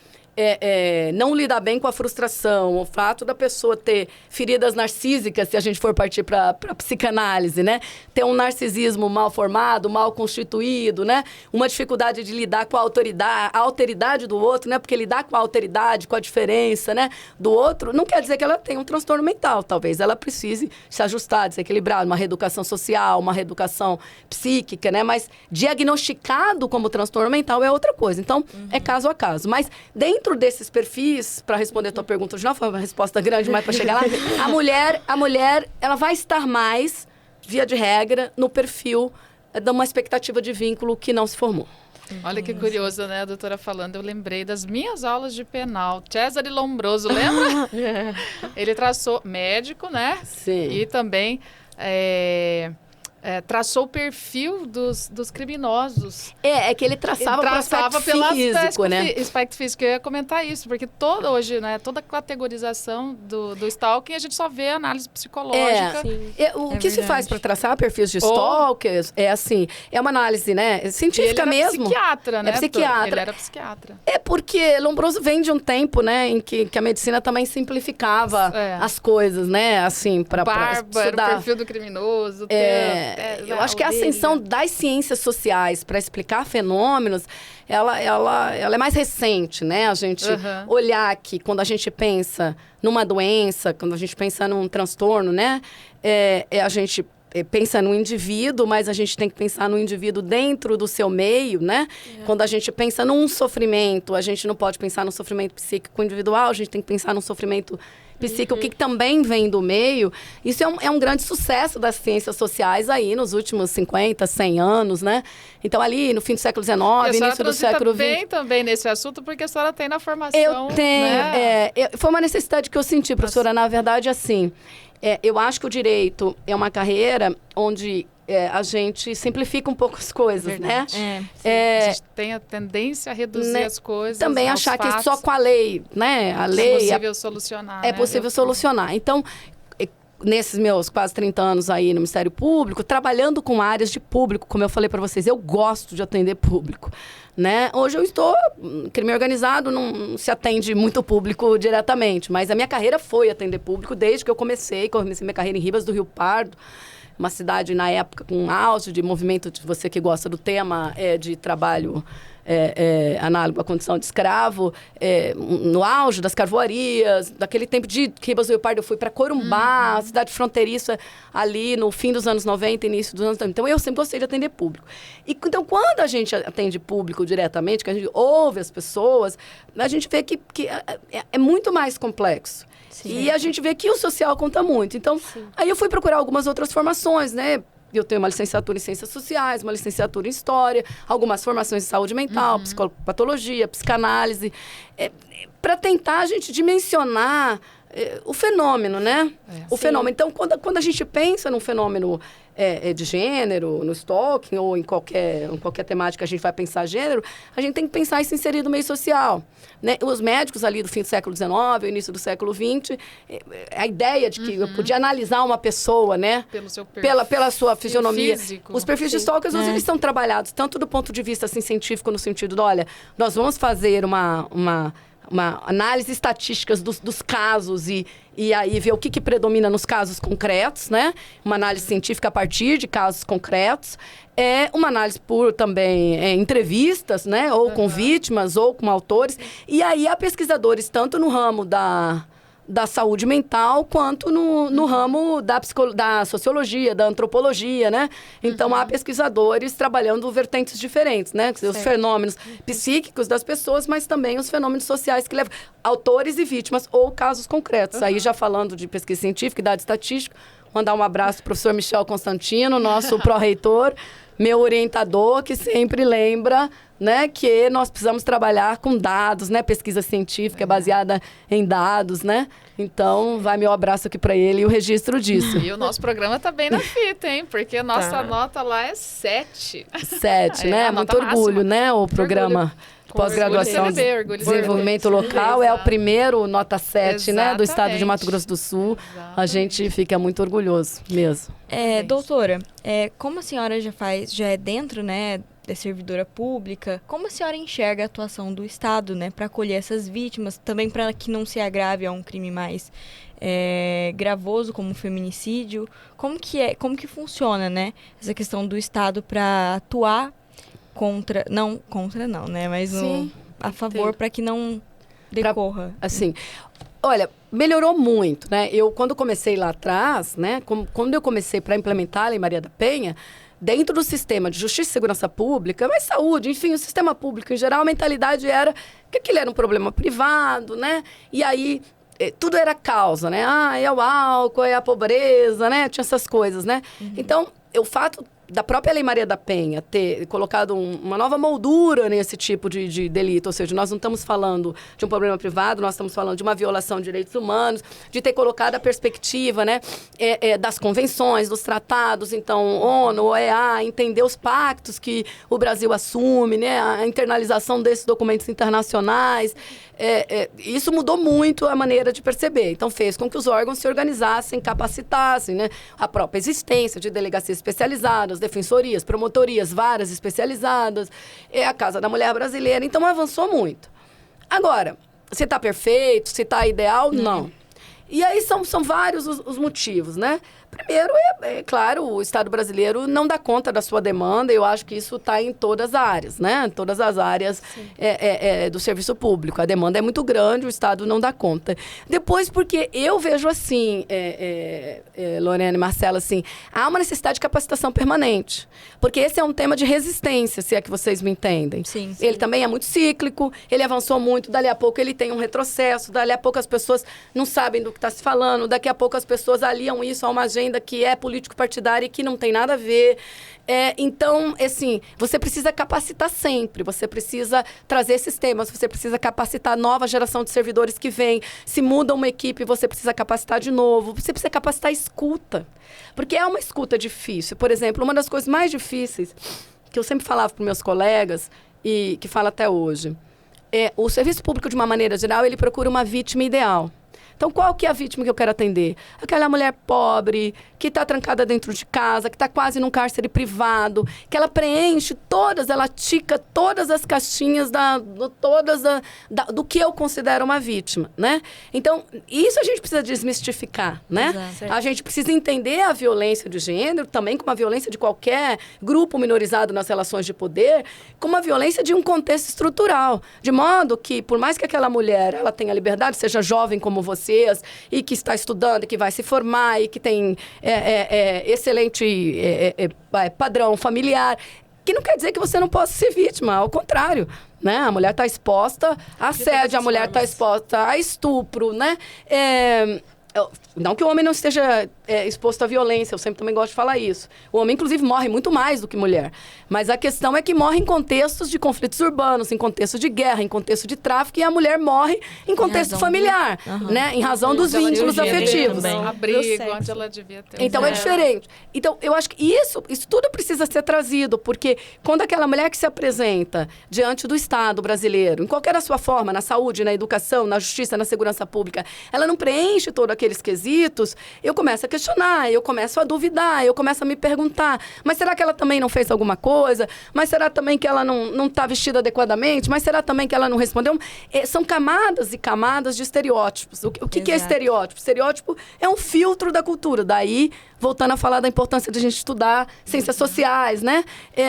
não lidar bem com a frustração, o fato da pessoa ter feridas narcísicas, se a gente for partir para a psicanálise, né? Ter um narcisismo mal formado, mal constituído, né? Uma dificuldade de lidar com a alteridade do outro, né? Porque lidar com a alteridade, com a diferença, né, do outro, não quer dizer que ela tenha um transtorno mental. Talvez ela precise se ajustar, desequilibrar, uma reeducação social, uma reeducação psíquica, né? Mas diagnosticado como transtorno mental é outra coisa. Então, é caso a caso. Mas dentro desses perfis, para responder a tua pergunta de novo, foi uma resposta grande, mas para chegar lá, a mulher, ela vai estar mais, via de regra, no perfil de uma expectativa de vínculo que não se formou. Olha que curioso, né, a doutora falando, eu lembrei das minhas aulas de penal. Cesare Lombroso, lembra? Ele traçou, médico, né? Sim. E também traçou o perfil dos criminosos. Que ele traçava pelo aspecto físico, né? Aspecto físico. Eu ia comentar isso, porque hoje, né, toda a categorização do stalking, a gente só vê análise psicológica. O que se faz para traçar perfis de stalkers é uma análise, né, científica ele era mesmo. Psiquiatra, né? Psiquiatra. Ele era psiquiatra. Porque Lombroso vem de um tempo, né, em que a medicina também simplificava as coisas, né, assim, para estudar. O perfil do criminoso. Eu acho que a ascensão das ciências sociais para explicar fenômenos, ela é mais recente, né? A gente olhar que quando a gente pensa numa doença, quando a gente pensa num transtorno, né? A gente pensa no indivíduo, mas a gente tem que pensar no indivíduo dentro do seu meio, né? Quando a gente pensa num sofrimento, a gente não pode pensar no sofrimento psíquico individual, a gente tem que pensar no sofrimento psíquico, que também vem do meio. Isso é um grande sucesso das ciências sociais aí nos últimos 50, 100 anos, né? Então, ali no fim do século XIX, início do século XX... bem também nesse assunto, porque a senhora tem na formação... Eu tenho, né? Foi uma necessidade que eu senti, professora, na verdade, assim... eu acho que o direito é uma carreira onde a gente simplifica um pouco as coisas, verdade, né? A gente tem a tendência a reduzir as coisas. Também achar que só com a lei, né? A lei é possível solucionar. É possível solucionar. Então, nesses meus quase 30 anos aí no Ministério Público, trabalhando com áreas de público, como eu falei para vocês, eu gosto de atender público, né? Hoje eu estou... Crime organizado não se atende muito público diretamente, mas a minha carreira foi atender público desde que eu comecei minha carreira em Ribas do Rio Pardo, uma cidade, na época, com um auge de movimento, de você que gosta do tema, de trabalho análogo à condição de escravo, no auge das carvoarias, daquele tempo de Ribas do Rio Pardo, eu fui para Corumbá, cidade fronteiriça, ali no fim dos anos 90, início dos anos 90. Então, eu sempre gostei de atender público. Então, quando a gente atende público diretamente, que a gente ouve as pessoas, a gente vê que é muito mais complexo. Sim. E a gente vê que o social conta muito. Então, aí eu fui procurar algumas outras formações, né? Eu tenho uma licenciatura em Ciências Sociais, uma licenciatura em História, algumas formações em Saúde Mental, Psicopatologia, Psicanálise, para tentar a gente dimensionar o fenômeno, né? O fenômeno. Então, quando a gente pensa num fenômeno de gênero, no stalking ou em qualquer temática a gente vai pensar gênero, a gente tem que pensar isso inserido no meio social, né? Os médicos ali do fim do século XIX, início do século XX, a ideia de que eu podia analisar uma pessoa, né? Pelo seu perfil, pela sua fisionomia. físico. Os perfis de stalkers, hoje, eles são trabalhados tanto do ponto de vista assim, científico, no sentido de, olha, nós vamos fazer uma análise estatística dos casos e aí ver o que predomina nos casos concretos, né? Uma análise científica a partir de casos concretos. Uma análise por também entrevistas, né? Ou com vítimas, ou com autores. E aí há pesquisadores, tanto no ramo da saúde mental, quanto no ramo da sociologia, da antropologia, né? Então, há pesquisadores trabalhando vertentes diferentes, né? Os fenômenos psíquicos das pessoas, mas também os fenômenos sociais que levam autores e vítimas, ou casos concretos. Aí, já falando de pesquisa científica e dado estatístico, mandar um abraço pro professor Michel Constantino, nosso pró-reitor, meu orientador, que sempre lembra, né, que nós precisamos trabalhar com dados, né, pesquisa científica baseada em dados, né? Então, vai meu abraço aqui para ele e o registro disso. E o nosso programa tá bem na fita, hein? Porque a nossa nota lá é 7. 7, né? Muito orgulho, né? O programa pós-graduação de desenvolvimento local é o primeiro nota 7, né, do estado de Mato Grosso do Sul. Exatamente. A gente fica muito orgulhoso mesmo. Doutora, como a senhora já é dentro, né, da servidora pública, como a senhora enxerga a atuação do Estado, né, para acolher essas vítimas, também para que não se agrave a um crime mais gravoso como o feminicídio? Como que funciona, né, essa questão do Estado para atuar contra não, né, mas a favor para que não decorra? Assim, olha, melhorou muito, né? Eu, quando comecei lá atrás, né, quando eu comecei para implementar a Lei Maria da Penha, dentro do sistema de justiça e segurança pública, mas saúde, enfim, o sistema público em geral, a mentalidade era que aquilo era um problema privado, né? E aí, tudo era causa, né? É o álcool, é a pobreza, né? Tinha essas coisas, né? Então, o fato da própria Lei Maria da Penha ter colocado uma nova moldura nesse tipo de delito, ou seja, nós não estamos falando de um problema privado, nós estamos falando de uma violação de direitos humanos, de ter colocado a perspectiva, né, das convenções, dos tratados, então, ONU, OEA, entender os pactos que o Brasil assume, né, a internalização desses documentos internacionais. Isso mudou muito a maneira de perceber. Então, fez com que os órgãos se organizassem, capacitassem, né, a própria existência de delegacias especializadas, defensorias, promotorias, varas especializadas, a Casa da Mulher Brasileira. Então, avançou muito. Agora, se está perfeito, se está ideal, não. E aí são vários os motivos, né? Primeiro, claro, o Estado brasileiro não dá conta da sua demanda. Eu acho que isso está em todas as áreas, né? Em todas as áreas do serviço público. A demanda é muito grande, o Estado não dá conta. Depois, porque eu vejo assim, Lorena e Marcela, assim, há uma necessidade de capacitação permanente. Porque esse é um tema de resistência, se é que vocês me entendem. Sim. Ele também é muito cíclico, ele avançou muito, dali a pouco ele tem um retrocesso, dali a pouco as pessoas não sabem do que está se falando, daqui a pouco as pessoas aliam isso a uma agenda que é político-partidária e que não tem nada a ver. Então, assim, você precisa capacitar sempre, você precisa trazer esses temas, você precisa capacitar a nova geração de servidores que vem. Se muda uma equipe, você precisa capacitar de novo. Você precisa capacitar a escuta, porque é uma escuta difícil. Por exemplo, uma das coisas mais difíceis que eu sempre falava para meus colegas e que falo até hoje, o serviço público, de uma maneira geral, ele procura uma vítima ideal. Então, qual que é a vítima que eu quero atender? Aquela mulher pobre, que está trancada dentro de casa, que está quase num cárcere privado, que ela preenche ela tica todas as caixinhas do que eu considero uma vítima, né? Então, isso a gente precisa desmistificar, né? Exato. A gente precisa entender a violência de gênero também como a violência de qualquer grupo minorizado nas relações de poder, como a violência de um contexto estrutural. De modo que, por mais que aquela mulher ela tenha liberdade, seja jovem como vocês, e que está estudando, e que vai se formar, e que tem excelente padrão familiar, que não quer dizer que você não possa ser vítima, ao contrário, né? A mulher está exposta a assédio, a mulher está exposta a estupro, né? Não que o homem não esteja exposto à violência, eu sempre também gosto de falar isso. O homem, inclusive, morre muito mais do que mulher. Mas a questão é que morre em contextos de conflitos urbanos, em contexto de guerra, em contexto de tráfico, e a mulher morre em contexto familiar, né? Em razão dos vínculos afetivos. Abrigo, onde ela devia ter. Então, é diferente. Então, eu acho que isso tudo precisa ser trazido, porque quando aquela mulher que se apresenta diante do Estado brasileiro, em qualquer a sua forma, na saúde, na educação, na justiça, na segurança pública, ela não preenche todo aqueles quesitos, eu começo a questionar, eu começo a duvidar, eu começo a me perguntar, mas será que ela também não fez alguma coisa? Mas será também que ela não está vestida adequadamente? Mas será também que ela não respondeu? São camadas e camadas de estereótipos. O que é estereótipo? Estereótipo é um filtro da cultura. Daí, voltando a falar da importância de a gente estudar ciências sociais, né?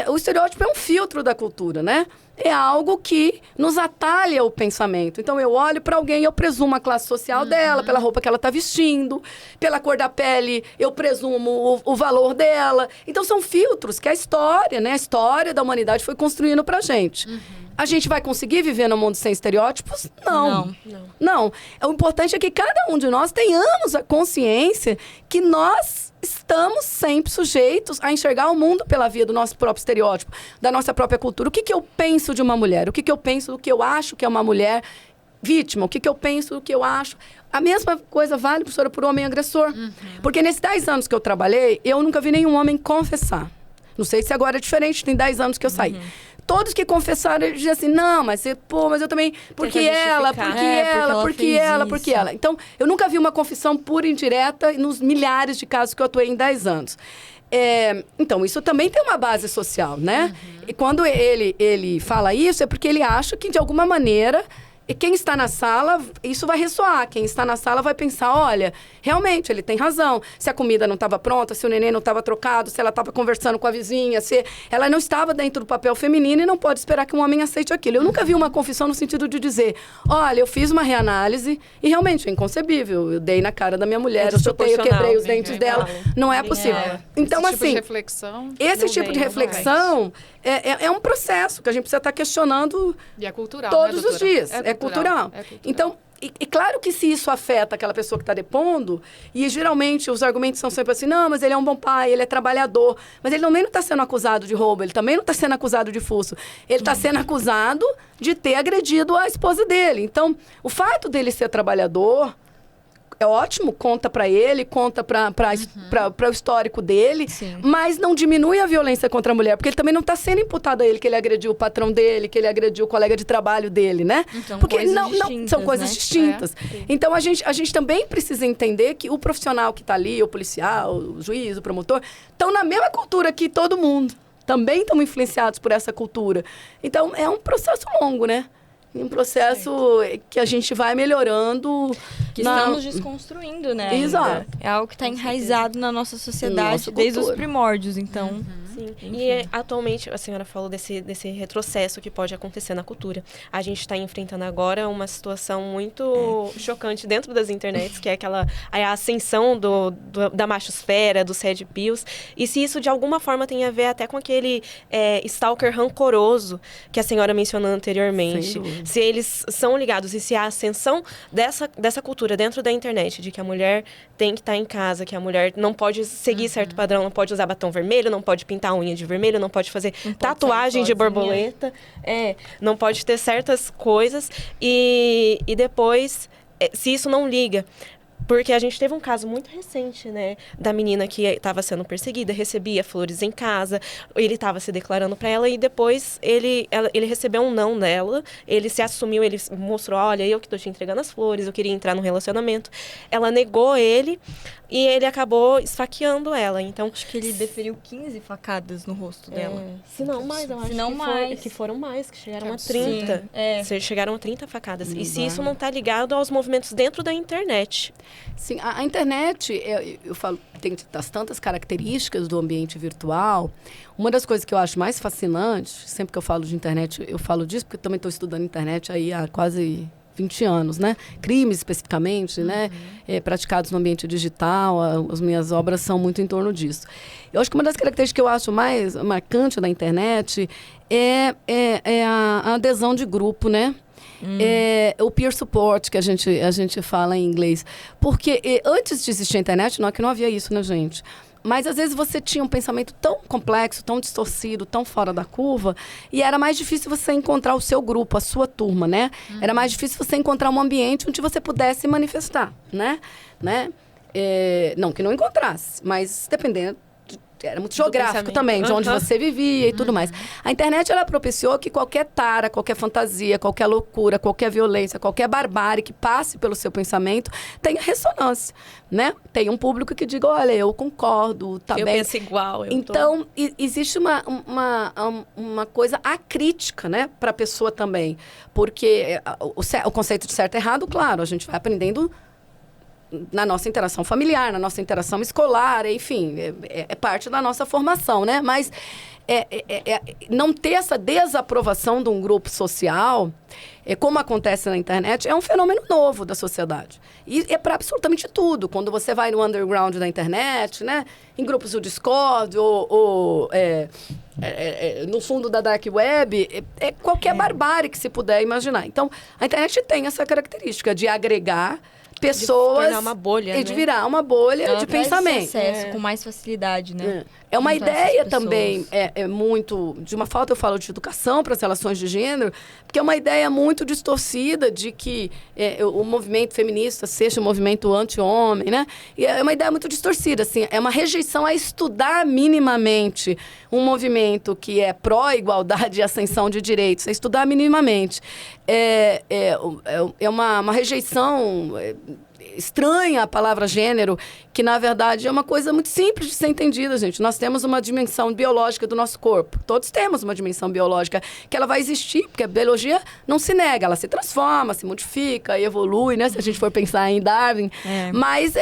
O estereótipo é um filtro da cultura, né? é algo que nos atalha o pensamento. Então, eu olho para alguém, eu presumo a classe social dela, pela roupa que ela está vestindo, pela cor da pele, eu presumo o valor dela. Então, são filtros que a história, né? A história da humanidade foi construindo para a gente. A gente vai conseguir viver no mundo sem estereótipos? Não. O importante é que cada um de nós tenhamos a consciência que nós estamos sempre sujeitos a enxergar o mundo pela via do nosso próprio estereótipo, da nossa própria cultura. O que eu penso de uma mulher? O que eu penso do que eu acho que é uma mulher vítima? O que eu penso do que eu acho? A mesma coisa vale, professora, por homem agressor. Porque nesses 10 anos que eu trabalhei, eu nunca vi nenhum homem confessar. Não sei se agora é diferente, tem 10 anos que eu saí. Todos que confessaram, eles diziam assim, não, mas eu também... Porque ela. Então, eu nunca vi uma confissão pura e indireta nos milhares de casos que eu atuei em 10 anos. Então, isso também tem uma base social, né? E quando ele fala isso, é porque ele acha que, de alguma maneira... E quem está na sala, isso vai ressoar. Quem está na sala vai pensar, olha, realmente, ele tem razão. Se a comida não estava pronta, se o neném não estava trocado, se ela estava conversando com a vizinha, se ela não estava dentro do papel feminino e não pode esperar que um homem aceite aquilo. Eu nunca vi uma confissão no sentido de dizer, olha, eu fiz uma reanálise e realmente é inconcebível. Eu dei na cara da minha mulher, eu chutei, eu quebrei os dentes dela. Não é possível. Então, esse assim... tipo de reflexão... Esse tipo de reflexão é um processo que a gente precisa estar questionando e é cultural, todos né, os dias. É cultural. Então, e claro que se isso afeta aquela pessoa que está depondo, e geralmente os argumentos são sempre assim, não, mas ele é um bom pai, ele é trabalhador, mas ele também não está sendo acusado de roubo, ele também não está sendo acusado de furto, ele está sendo acusado de ter agredido a esposa dele. Então, o fato dele ser trabalhador... É ótimo, conta para ele, conta para o histórico dele, mas não diminui a violência contra a mulher, porque ele também não está sendo imputado a ele que ele agrediu o patrão dele, que ele agrediu o colega de trabalho dele, né? Então, porque são coisas distintas. Então, a gente também precisa entender que o profissional que está ali, o policial, o juiz, o promotor, estão na mesma cultura que todo mundo. Também estão influenciados por essa cultura. Então, é um processo longo, né? Um processo que a gente vai melhorando. Que estamos desconstruindo, né? Exato. É algo que está enraizado na nossa sociedade desde os primórdios, então... Sim. E atualmente, a senhora falou desse retrocesso que pode acontecer na cultura. A gente está enfrentando agora uma situação muito chocante dentro das internets, que é a ascensão da machosfera, dos red pills. E se isso, de alguma forma, tem a ver até com aquele stalker rancoroso que a senhora mencionou anteriormente. Se eles são ligados e se a ascensão dessa cultura dentro da internet, de que a mulher tem que estar em casa, que a mulher não pode seguir certo padrão, não pode usar batom vermelho, não pode pintar a unha de vermelho, não pode fazer tatuagem de borboleta, não pode ter certas coisas e depois, se isso não liga. Porque a gente teve um caso muito recente, né? Da menina que estava sendo perseguida, recebia flores em casa, ele estava se declarando para ela e depois ele recebeu um não dela, ele se assumiu, ele mostrou, olha, eu que estou te entregando as flores, eu queria entrar num relacionamento. Ela negou ele e ele acabou esfaqueando ela, então... Acho que ele deferiu 15 facadas no rosto dela. Se não mais, eu acho que foram mais, que chegaram a 30. Chegaram a 30 facadas. E se isso não está ligado aos movimentos dentro da internet... Sim, a internet, eu falo, tem das tantas características do ambiente virtual. Uma das coisas que eu acho mais fascinante, sempre que eu falo de internet, eu falo disso, porque eu também estou estudando internet aí há quase 20 anos, né? Crimes, especificamente, né? Praticados no ambiente digital, as minhas obras são muito em torno disso. Eu acho que uma das características que eu acho mais marcante da internet é a adesão de grupo, né? O peer support, que a gente fala em inglês. Porque antes de existir a internet, não é que não havia isso, né, gente? Mas, às vezes, você tinha um pensamento tão complexo, tão distorcido, tão fora da curva, e era mais difícil você encontrar o seu grupo, a sua turma, né? Era mais difícil você encontrar um ambiente onde você pudesse manifestar, né? Não que não encontrasse, mas dependendo... Era muito geográfico também, de onde você vivia e tudo mais. A internet, ela propiciou que qualquer tara, qualquer fantasia, qualquer loucura, qualquer violência, qualquer barbárie que passe pelo seu pensamento tenha ressonância, né? Tem um público que diga, olha, eu concordo, tá bem. Eu penso igual. Então, existe uma coisa acrítica, né, para a pessoa também. Porque o conceito de certo e errado, claro, a gente vai aprendendo na nossa interação familiar, na nossa interação escolar, enfim, é parte da nossa formação, né? Mas não ter essa desaprovação de um grupo social, como acontece na internet, é um fenômeno novo da sociedade. E é para absolutamente tudo. Quando você vai no underground da internet, né? Em grupos do Discord, ou no fundo da Dark Web, qualquer barbárie que se puder imaginar. Então, a internet tem essa característica de agregar pessoas... De virar uma bolha, de virar uma bolha de pensamento. Acesso com mais facilidade, né? É uma ideia também, muito... De uma falta, eu falo de educação para as relações de gênero, porque é uma ideia muito distorcida de que o movimento feminista seja um movimento anti-homem, né? E é uma ideia muito distorcida, assim. É uma rejeição a estudar minimamente um movimento que é pró-igualdade e ascensão de direitos. É estudar minimamente. É uma rejeição... estranha a palavra gênero, que na verdade é uma coisa muito simples de ser entendida, gente. Nós temos uma dimensão biológica do nosso corpo. Todos temos uma dimensão biológica que ela vai existir, porque a biologia não se nega, ela se transforma, se modifica, evolui, né? Se a gente for pensar em Darwin. Mas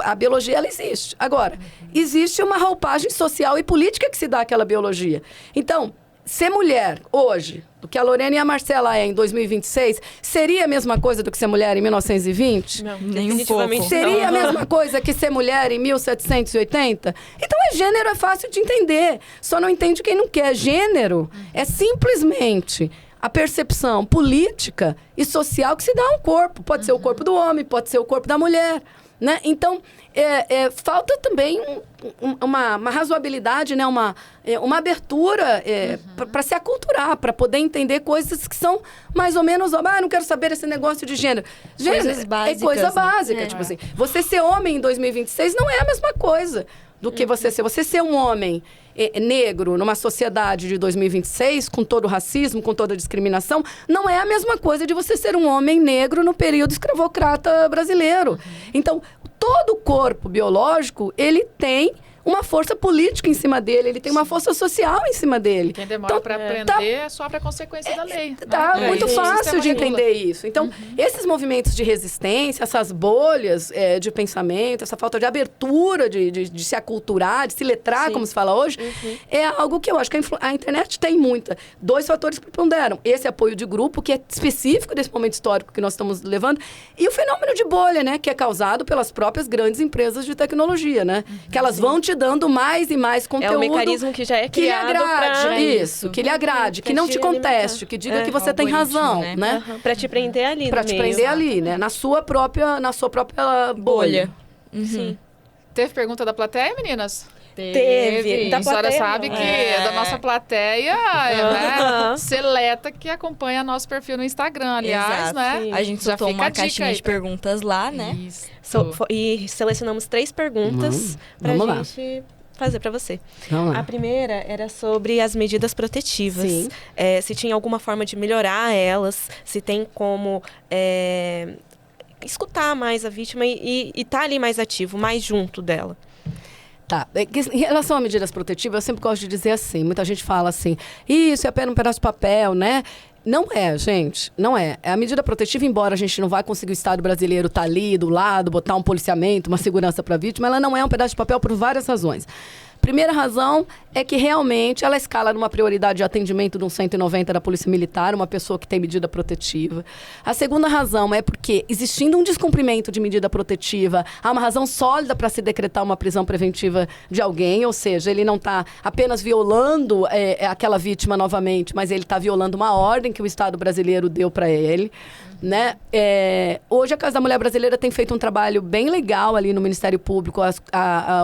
a biologia, ela existe. Agora, existe uma roupagem social e política que se dá àquela biologia. Então, ser mulher hoje, do que a Lorena e a Marcela em 2026, seria a mesma coisa do que ser mulher em 1920? Não, nem um pouco. Seria a mesma coisa que ser mulher em 1780? Então, gênero é fácil de entender. Só não entende quem não quer. Gênero é simplesmente a percepção política e social que se dá a um corpo. Pode ser o corpo do homem, pode ser o corpo da mulher. Né? Então, falta também uma razoabilidade, né? uma abertura para se aculturar, para poder entender coisas que são mais ou menos... não quero saber esse negócio de gênero. Coisas básicas, é coisa básica. Né? Tipo assim, você ser homem em 2026 não é a mesma coisa do que você ser. Você ser um homem negro numa sociedade de 2026, com todo o racismo, com toda a discriminação, não é a mesma coisa de você ser um homem negro no período escravocrata brasileiro. Então, todo o corpo biológico, ele tem uma força política em cima dele, ele tem uma força social em cima dele. Quem demora para aprender sofre a consequência da lei. Muito fácil de entender isso. Então, esses movimentos de resistência, essas bolhas de pensamento, essa falta de abertura de se aculturar, de se letrar, como se fala hoje, é algo que eu acho que a internet tem muita. 2 fatores que preponderam. Esse apoio de grupo, que é específico desse momento histórico que nós estamos levando, e o fenômeno de bolha, né, que é causado pelas próprias grandes empresas de tecnologia, né? Que elas vão te dando mais e mais conteúdo. É um mecanismo que já é criado que lhe agrade, que lhe agrade, que não te conteste, que diga que você tem razão, né? Para te prender ali, para te prender ali, né? Na sua própria bolha. Sim. Teve pergunta da plateia, meninas? Teve. A senhora sabe que da nossa plateia né, seleta que acompanha nosso perfil no Instagram, aliás, Exato. né? A gente já soltou uma caixinha de perguntas lá, né? Isso. E selecionamos 3 perguntas pra gente fazer para você. Vamos lá. A primeira era sobre as medidas protetivas. Sim. Se tinha alguma forma de melhorar elas, se tem como escutar mais a vítima e tá ali mais ativo, mais junto dela. Tá. Em relação a medidas protetivas, eu sempre gosto de dizer assim, muita gente fala assim, isso é apenas um pedaço de papel, né? Não é, gente, não é. A medida protetiva, embora a gente não vai conseguir o Estado brasileiro estar ali do lado, botar um policiamento, uma segurança para a vítima, ela não é um pedaço de papel por várias razões. Primeira razão é que realmente ela escala numa prioridade de atendimento de um 190 da Polícia Militar, uma pessoa que tem medida protetiva. A segunda razão é porque, existindo um descumprimento de medida protetiva, há uma razão sólida para se decretar uma prisão preventiva de alguém, ou seja, ele não está apenas violando aquela vítima novamente, mas ele está violando uma ordem que o Estado brasileiro deu para ele. Né? Hoje a Casa da Mulher Brasileira tem feito um trabalho bem legal ali no Ministério Público,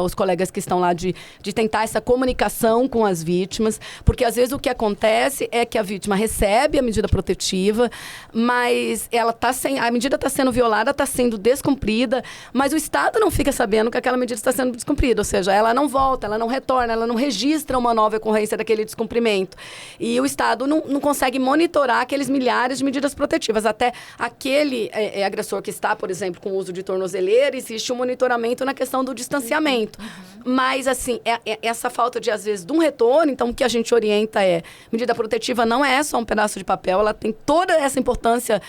os colegas que estão lá de tentar essa comunicação com as vítimas, porque às vezes o que acontece é que a vítima recebe a medida protetiva, mas a medida está sendo violada, está sendo descumprida, mas o Estado não fica sabendo que aquela medida está sendo descumprida, ou seja, ela não volta, ela não retorna, ela não registra uma nova ocorrência daquele descumprimento. E o Estado não consegue monitorar aqueles milhares de medidas protetivas, até aquele agressor que está, por exemplo, com o uso de tornozeleira, existe um monitoramento na questão do distanciamento. Mas, assim, essa falta de, às vezes, de um retorno, então, o que a gente orienta medida protetiva não é só um pedaço de papel, ela tem toda essa importância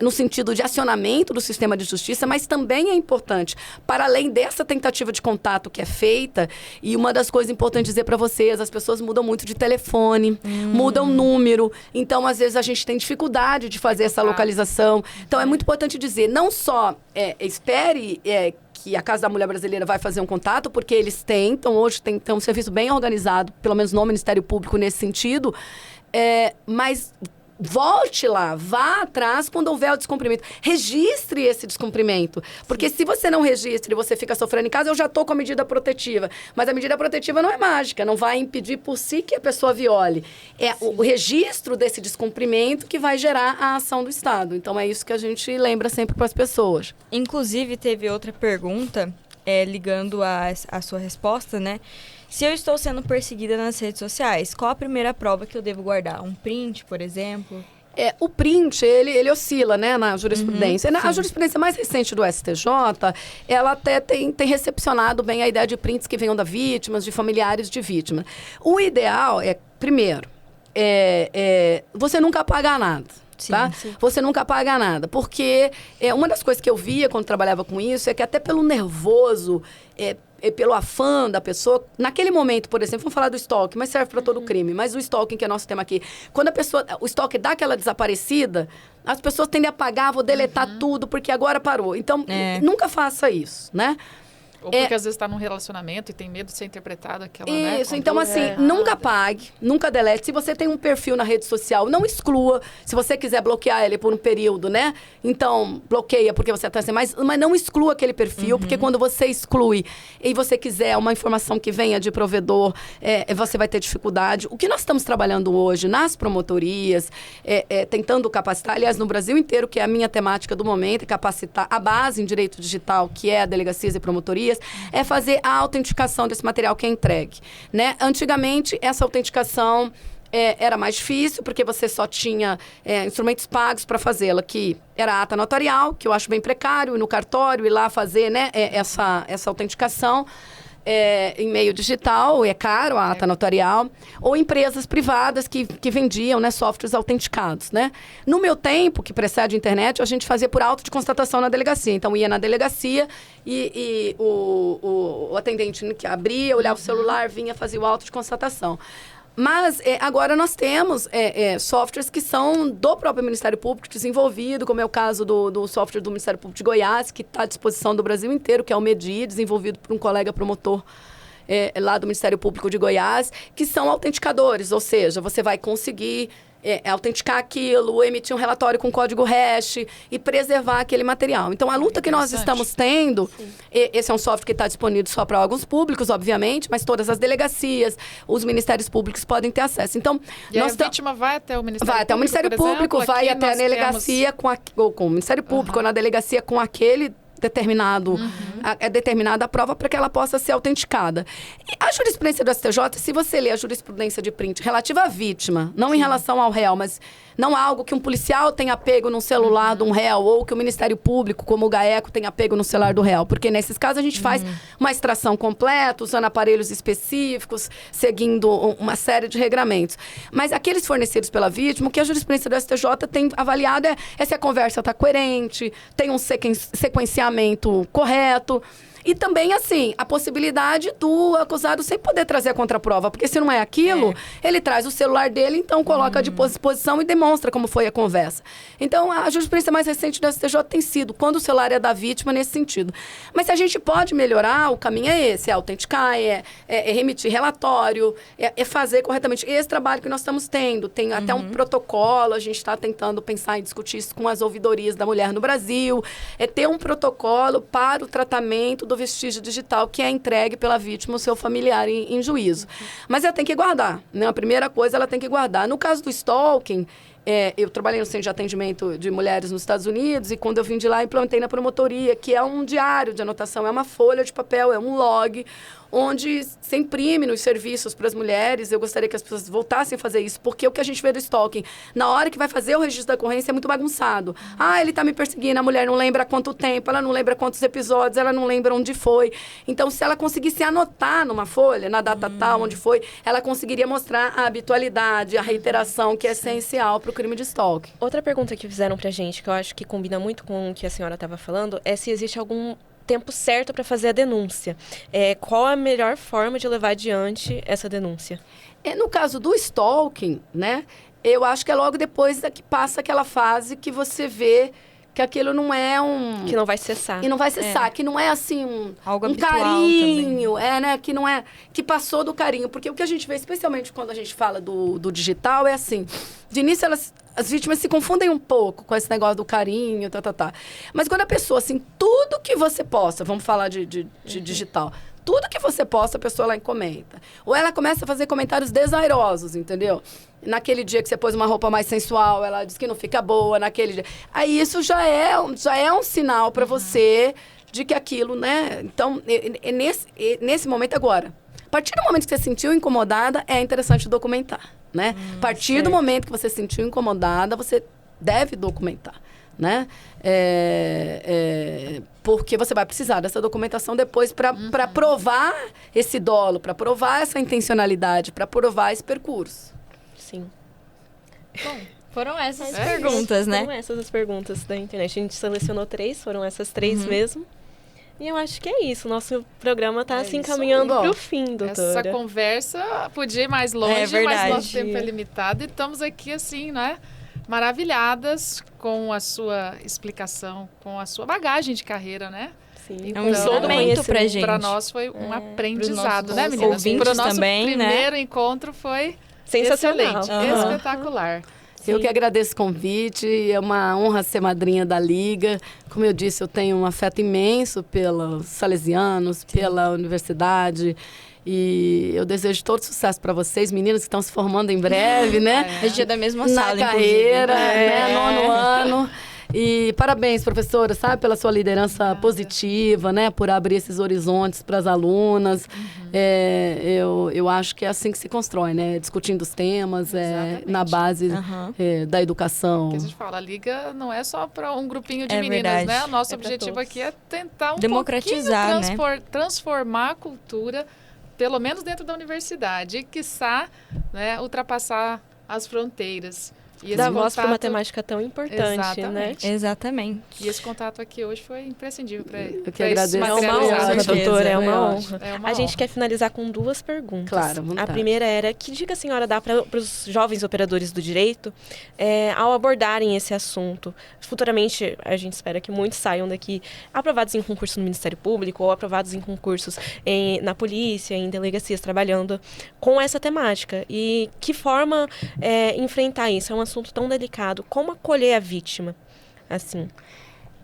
no sentido de acionamento do sistema de justiça, mas também é importante, para além dessa tentativa de contato que é feita, e uma das coisas importantes dizer para vocês, as pessoas mudam muito de telefone, mudam número, então, às vezes, a gente tem dificuldade de fazer essa localização. Então, é muito importante dizer, não só espere que a Casa da Mulher Brasileira vai fazer um contato, porque eles tentam, hoje tem um serviço bem organizado, pelo menos no Ministério Público nesse sentido, mas volte lá, vá atrás quando houver o descumprimento. Registre esse descumprimento. Porque se você não registra e você fica sofrendo em casa, eu já estou com a medida protetiva. Mas a medida protetiva não é mágica, não vai impedir por si que a pessoa viole. É o registro desse descumprimento que vai gerar a ação do Estado. Então, é isso que a gente lembra sempre para as pessoas. Inclusive, teve outra pergunta, ligando à sua resposta, né? Se eu estou sendo perseguida nas redes sociais, qual a primeira prova que eu devo guardar? Um print, por exemplo? O print, ele oscila, né, na jurisprudência. A jurisprudência mais recente do STJ, ela até tem recepcionado bem a ideia de prints que venham da vítimas, de familiares de vítimas. O ideal primeiro, você nunca apagar nada. Sim, tá? sim. Você nunca apaga nada, porque uma das coisas que eu via quando trabalhava com isso é que até pelo nervoso, pelo afã da pessoa, naquele momento, por exemplo, vamos falar do stalking, mas serve para todo crime, mas o stalking, que é nosso tema aqui, quando o stalking dá aquela desaparecida, as pessoas tendem a apagar, vou deletar tudo, porque agora parou. Então, nunca faça isso, né? Ou porque às vezes está num relacionamento e tem medo de ser interpretado aquela, né? Isso, então assim, nunca apague, nunca delete. Se você tem um perfil na rede social, não exclua. Se você quiser bloquear ele por um período, né? Então, bloqueia porque você está assim, mas não exclua aquele perfil, porque quando você exclui e você quiser uma informação que venha de provedor, você vai ter dificuldade. O que nós estamos trabalhando hoje nas promotorias, tentando capacitar, aliás, no Brasil inteiro, que é a minha temática do momento, é capacitar a base em direito digital, que é a delegacias e promotorias, é fazer a autenticação desse material que é entregue, né? Antigamente, essa autenticação era mais difícil, porque você só tinha instrumentos pagos para fazê-la, que era a ata notarial, que eu acho bem precário, ir no cartório, ir lá fazer, né, essa autenticação. Em meio digital, é caro a ata notarial, ou empresas privadas que vendiam, né, softwares autenticados, né? No meu tempo, que precede a internet, a gente fazia por auto de constatação na delegacia. Então, ia na delegacia e o atendente que abria, olhava o celular, vinha, fazia o auto de constatação. Mas agora nós temos softwares que são do próprio Ministério Público desenvolvido, como é o caso do software do Ministério Público de Goiás, que está à disposição do Brasil inteiro, que é o MEDI, desenvolvido por um colega promotor lá do Ministério Público de Goiás, que são autenticadores, ou seja, você vai conseguir autenticar aquilo, emitir um relatório com código hash e preservar aquele material. Então, a luta que nós estamos tendo, esse é um software que está disponível só para órgãos públicos, obviamente, mas todas as delegacias, os ministérios públicos podem ter acesso. Então, e a vítima vai até o Ministério Público? Vai até o Ministério Público, vai até a delegacia ou com o Ministério Público, ou na delegacia com aquele determinada a prova para que ela possa ser autenticada. E a jurisprudência do STJ, se você ler a jurisprudência de print relativa à vítima, não em relação ao réu, mas não algo que um policial tenha pego no celular de um réu, ou que o Ministério Público, como o GAECO, tenha pego no celular do réu. Porque nesses casos a gente faz uma extração completa, usando aparelhos específicos, seguindo uma série de regramentos. Mas aqueles fornecidos pela vítima, o que a jurisprudência do STJ tem avaliado é se a conversa está coerente, tem um sequenciamento correto. E também, assim, a possibilidade do acusado sempre poder trazer a contraprova. Porque se não é aquilo, ele traz o celular dele, então coloca à disposição e demonstra como foi a conversa. Então, a jurisprudência mais recente do STJ tem sido quando o celular é da vítima nesse sentido. Mas se a gente pode melhorar, o caminho é esse. É autenticar, remitir relatório, fazer corretamente. Esse trabalho que nós estamos tendo. Tem até um protocolo, a gente está tentando pensar e discutir isso com as ouvidorias da mulher no Brasil. Ter um protocolo para o tratamento do vestígio digital que é entregue pela vítima ou seu familiar em juízo. Mas ela tem que guardar, né? A primeira coisa, ela tem que guardar. No caso do stalking, eu trabalhei no centro de atendimento de mulheres nos Estados Unidos e quando eu vim de lá, implantei na promotoria, que é um diário de anotação, é uma folha de papel, é um log, onde se imprime nos serviços para as mulheres. Eu gostaria que as pessoas voltassem a fazer isso, porque o que a gente vê do stalking, na hora que vai fazer o registro da ocorrência, é muito bagunçado. Ele está me perseguindo, a mulher não lembra quanto tempo, ela não lembra quantos episódios, ela não lembra onde foi. Então, se ela conseguisse anotar numa folha, na data tal, onde foi, ela conseguiria mostrar a habitualidade, a reiteração, que é essencial para o crime de stalking. Outra pergunta que fizeram pra gente, que eu acho que combina muito com o que a senhora estava falando, é se existe algum tempo certo para fazer a denúncia. Qual a melhor forma de levar adiante essa denúncia? No caso do stalking, né, eu acho que é logo depois que passa aquela fase que você vê que aquilo não é que não vai cessar. E não vai cessar, que não é assim algo um habitual carinho, também. Né, que não é, que passou do carinho. Porque o que a gente vê, especialmente quando a gente fala do digital, é assim, de início as vítimas se confundem um pouco com esse negócio do carinho, Mas quando a pessoa, assim, tudo que você posta, vamos falar de digital, tudo que você posta, a pessoa lá comenta. Ou ela começa a fazer comentários desairosos, entendeu? Naquele dia que você pôs uma roupa mais sensual, ela diz que não fica boa naquele dia. Aí isso já é um sinal para você de que aquilo, né? Então, nesse momento agora, a partir do momento que você se sentiu incomodada, é interessante documentar, né? A partir do momento que você se sentiu incomodada, você deve documentar, né? Porque você vai precisar dessa documentação depois para provar esse dolo, para provar essa intencionalidade, para provar esse percurso. Sim. Bom, foram essas perguntas, né? Foram essas as perguntas da internet. A gente selecionou 3, foram essas 3 mesmo. E eu acho que é isso. O nosso programa está se encaminhando para o fim, doutora. Essa conversa podia ir mais longe, mas nosso tempo é limitado. E estamos aqui, assim, né? Maravilhadas com a sua explicação, com a sua bagagem de carreira, né? Sim. É um ensinamento pra gente. Para nós foi um aprendizado, né, meninas? Para o nosso também, primeiro né? encontro foi sensacional. Excelente, espetacular. Eu que agradeço o convite, é uma honra ser madrinha da Liga. Como eu disse, eu tenho um afeto imenso pelos salesianos, pela universidade. E eu desejo todo sucesso para vocês, meninas que estão se formando em breve, né? A gente é da mesma sala, na carreira, né? 9º ano. E parabéns, professora, sabe, pela sua liderança positiva, né? Por abrir esses horizontes para as alunas. Eu acho que é assim que se constrói, né? Discutindo os temas, na base da educação. Que a gente fala, a Liga não é só para um grupinho de meninas, verdade. né? O nosso objetivo aqui é tentar democratizar, transformar a cultura, pelo menos dentro da universidade, e, quiçá, né, ultrapassar as fronteiras. E dar voz para uma temática tão importante, né? Exatamente. E esse contato aqui hoje foi imprescindível para Eu que agradeço. É uma honra, doutora, é uma honra. É a gente quer finalizar com 2 perguntas. Claro, vontade. A primeira era, que dica a senhora dá para os jovens operadores do direito ao abordarem esse assunto? Futuramente, a gente espera que muitos saiam daqui aprovados em concurso no Ministério Público ou aprovados em concursos na polícia, em delegacias, trabalhando com essa temática. E que forma enfrentar isso? É um assunto tão delicado. Como acolher a vítima? Assim.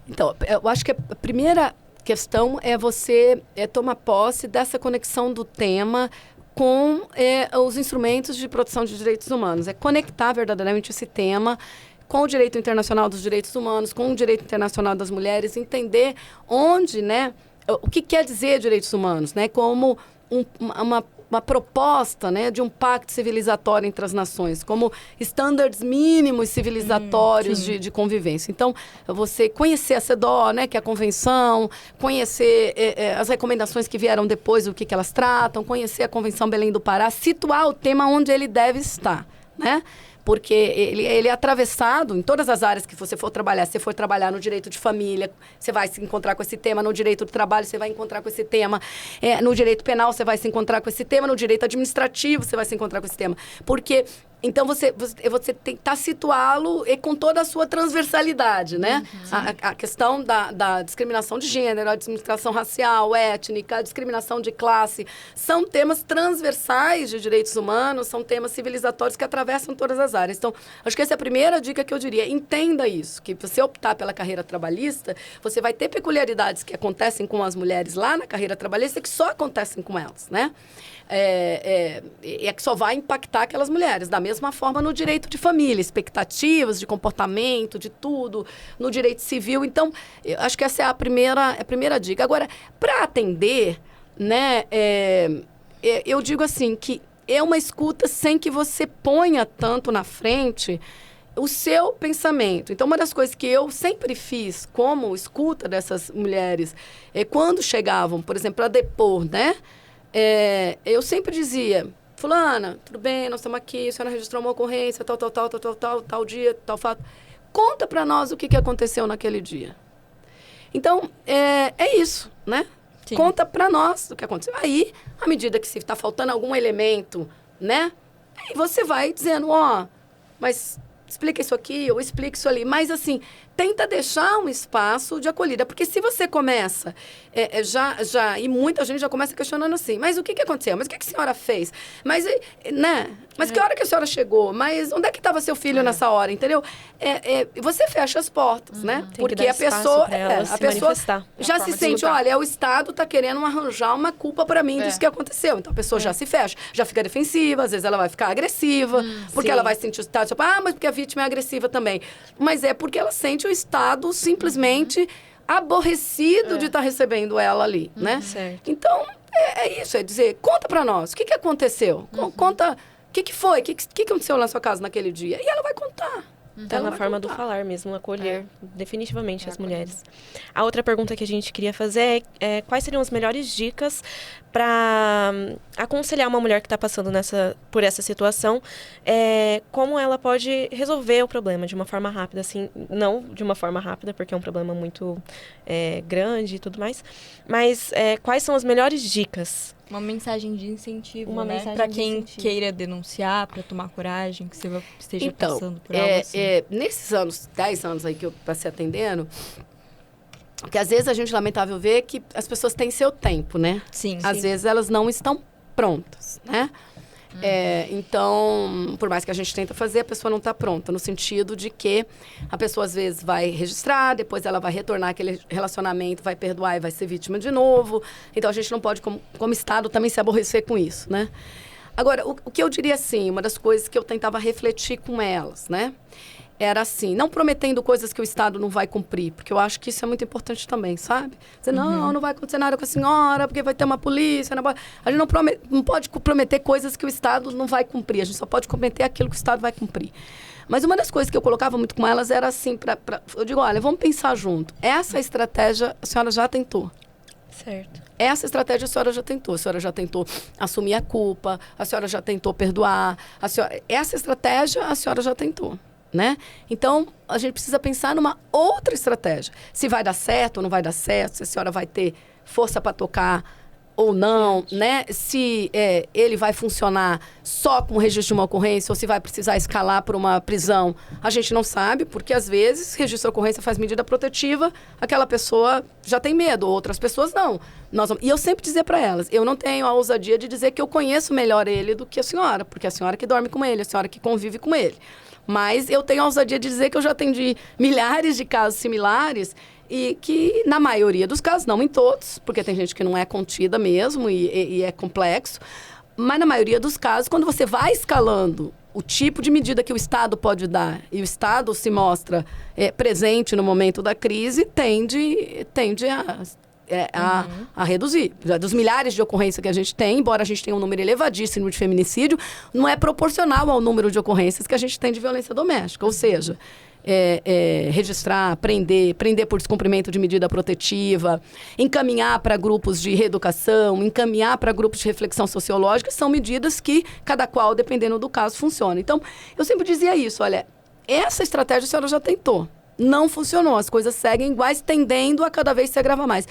Então, eu acho que a primeira questão é você tomar posse dessa conexão do tema com os instrumentos de proteção de direitos humanos. É conectar verdadeiramente esse tema com o direito internacional dos direitos humanos, com o direito internacional das mulheres, entender onde, né, o que quer dizer direitos humanos, né, como uma proposta, né, de um pacto civilizatório entre as nações, como estándares mínimos civilizatórios de convivência. Então, você conhecer a CEDAW, né, que é a convenção, conhecer as recomendações que vieram depois, o que elas tratam, conhecer a Convenção Belém do Pará, situar o tema onde ele deve estar, né? Porque ele é atravessado em todas as áreas que você for trabalhar. Se você for trabalhar no direito de família, você vai se encontrar com esse tema. No direito do trabalho, você vai encontrar com esse tema. No direito penal, você vai se encontrar com esse tema. No direito administrativo, você vai se encontrar com esse tema. Porque, então, você tentar situá-lo com toda a sua transversalidade, né? A questão da discriminação de gênero, a discriminação racial, étnica, a discriminação de classe, são temas transversais de direitos humanos, são temas civilizatórios que atravessam todas as áreas. Então, acho que essa é a primeira dica que eu diria. Entenda isso, que você optar pela carreira trabalhista, você vai ter peculiaridades que acontecem com as mulheres lá na carreira trabalhista que só acontecem com elas, né? Que só vai impactar aquelas mulheres. Da mesma forma no direito de família, expectativas de comportamento, de tudo, no direito civil. Então, eu acho que essa é a primeira dica. Agora, para atender, né? Eu digo assim, que é uma escuta sem que você ponha tanto na frente o seu pensamento. Então, uma das coisas que eu sempre fiz como escuta dessas mulheres, quando chegavam, por exemplo, para depor, né? Eu sempre dizia, fulana, tudo bem, nós estamos aqui, a senhora registrou uma ocorrência, tal dia, tal fato. Conta para nós o que aconteceu naquele dia. Então, é isso, né? Sim. Conta para nós o que aconteceu. Aí, à medida que se está faltando algum elemento, né? Aí você vai dizendo, mas explica isso aqui, ou explica isso ali. Mas, assim, tenta deixar um espaço de acolhida. Porque se você começa, e muita gente já começa questionando assim, mas o que aconteceu? Mas o que a senhora fez? Mas, né? Mas que hora que a senhora chegou? Mas onde é que estava seu filho nessa hora? Entendeu? Você fecha as portas, né? Porque a pessoa já se sente, olha, o Estado está querendo arranjar uma culpa para mim disso que aconteceu. Então, a pessoa já se fecha, já fica defensiva, às vezes ela vai ficar agressiva, porque ela vai sentir o Estado, tipo, mas porque a vítima é agressiva também. Mas é porque ela sente o Estado simplesmente aborrecido de estar recebendo ela ali, né? Certo. Então, é isso, é dizer, conta para nós, o que aconteceu? Conta, o que foi? O que aconteceu na sua casa naquele dia? E ela vai contar. Tá na forma do falar mesmo, acolher definitivamente as mulheres. A outra pergunta que a gente queria fazer é quais seriam as melhores dicas para aconselhar uma mulher que está passando por essa situação, como ela pode resolver o problema de uma forma rápida, assim, não de uma forma rápida, porque é um problema muito grande e tudo mais, mas quais são as melhores dicas? Uma mensagem de incentivo, para quem queira denunciar, para tomar coragem, que você esteja passando por algo assim. Nesses anos, 10 anos aí que eu passei atendendo, porque às vezes a gente, lamentável, vê que as pessoas têm seu tempo, né? Sim. Às vezes elas não estão prontas, né? Então, por mais que a gente tenta fazer, a pessoa não está pronta, no sentido de que a pessoa às vezes vai registrar, depois ela vai retornar aquele relacionamento, vai perdoar e vai ser vítima de novo. Então, a gente não pode, como Estado, também se aborrecer com isso, né? Agora, o que eu diria assim, uma das coisas que eu tentava refletir com elas, né? Era assim, não prometendo coisas que o Estado não vai cumprir, porque eu acho que isso é muito importante também, sabe? Dizer, não vai acontecer nada com a senhora, porque vai ter uma polícia. A gente não pode prometer coisas que o Estado não vai cumprir, a gente só pode prometer aquilo que o Estado vai cumprir. Mas uma das coisas que eu colocava muito com elas era assim, eu digo, olha, vamos pensar junto. Essa estratégia a senhora já tentou. Certo. Essa estratégia a senhora já tentou assumir a culpa, a senhora já tentou perdoar, essa estratégia a senhora já tentou. Né? Então, a gente precisa pensar numa outra estratégia. Se vai dar certo ou não vai dar certo, se a senhora vai ter força para tocar ou não, né? Se ele vai funcionar só com o registro de uma ocorrência ou se vai precisar escalar para uma prisão, a gente não sabe, porque às vezes registro de ocorrência faz medida protetiva, aquela pessoa já tem medo, outras pessoas não. E eu sempre dizia para elas, eu não tenho a ousadia de dizer que eu conheço melhor ele do que a senhora, porque é a senhora que dorme com ele, a senhora que convive com ele. Mas eu tenho a ousadia de dizer que eu já atendi milhares de casos similares e que, na maioria dos casos, não em todos, porque tem gente que não é contida mesmo e é complexo, mas na maioria dos casos, quando você vai escalando o tipo de medida que o Estado pode dar e o Estado se mostra presente no momento da crise, tende a reduzir. Dos milhares de ocorrências que a gente tem, embora a gente tenha um número elevadíssimo de feminicídio, não é proporcional ao número de ocorrências que a gente tem de violência doméstica. Ou seja, registrar, prender por descumprimento de medida protetiva, encaminhar para grupos de reeducação, encaminhar para grupos de reflexão sociológica, são medidas que, cada qual, dependendo do caso, funciona. Então, eu sempre dizia isso, olha, essa estratégia a senhora já tentou. Não funcionou, as coisas seguem iguais, tendendo a cada vez se agravar mais.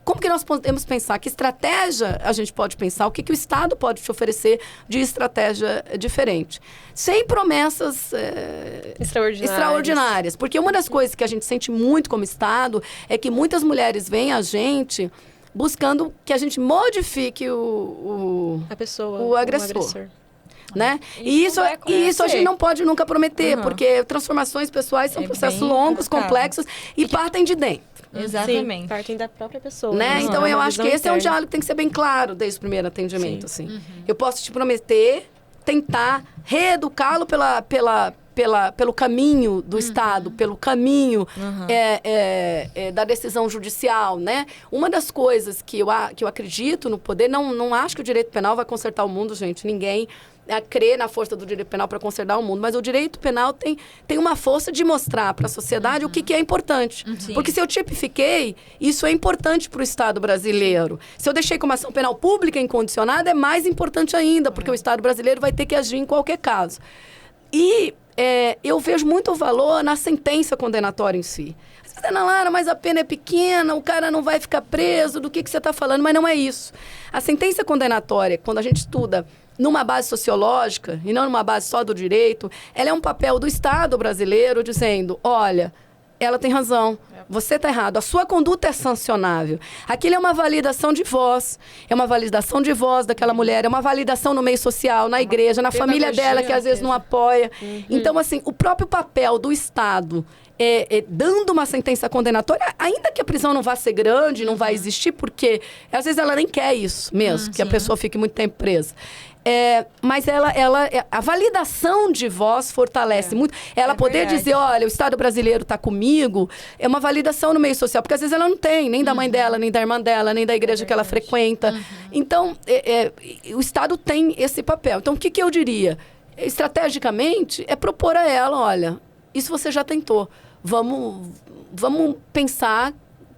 Como que nós podemos pensar? Que estratégia a gente pode pensar? O que o Estado pode te oferecer de estratégia diferente? Sem promessas extraordinárias. Porque uma das coisas que a gente sente muito como Estado é que muitas mulheres veem a gente buscando que a gente modifique o agressor. Né? E isso a gente não pode nunca prometer, porque transformações pessoais são processos longos, complexos e partem de dentro. Exatamente. Sim, partem da própria pessoa. Né? Então, eu acho que esse é um diálogo que tem que ser bem claro desde o primeiro atendimento. Assim. Eu posso te prometer, tentar reeducá-lo pelo caminho do Estado, pelo caminho da decisão judicial, né? Uma das coisas que eu acredito no poder, não acho que o direito penal vai consertar o mundo, gente, ninguém crê na força do direito penal para consertar o mundo, mas o direito penal tem uma força de mostrar para a sociedade o que é importante. Porque se eu tipifiquei, isso é importante para o Estado brasileiro. Se eu deixei como ação penal pública incondicionada, é mais importante ainda, porque o Estado brasileiro vai ter que agir em qualquer caso. E eu vejo muito valor na sentença condenatória em si. Você está, Ana Lara, mas a pena é pequena, o cara não vai ficar preso, do que você está falando? Mas não é isso. A sentença condenatória, quando a gente estuda numa base sociológica, e não numa base só do direito, ela é um papel do Estado brasileiro dizendo, olha, ela tem razão, você está errado, a sua conduta é sancionável. Aquilo é uma validação de voz, daquela mulher, é uma validação no meio social, na igreja, na família dela, que às vezes não apoia. Então, assim, o próprio papel do Estado dando uma sentença condenatória, ainda que a prisão não vá ser grande, não vai existir, porque às vezes ela nem quer isso mesmo, que a pessoa fique muito tempo presa. Mas a validação de voz fortalece muito. Ela poder dizer, olha, o Estado brasileiro está comigo, é uma validação no meio social, porque às vezes ela não tem, nem da mãe dela, nem da irmã dela, nem da igreja que ela frequenta. Então, o Estado tem esse papel. Então, o que eu diria? Estrategicamente, é propor a ela, olha, isso você já tentou. Vamos pensar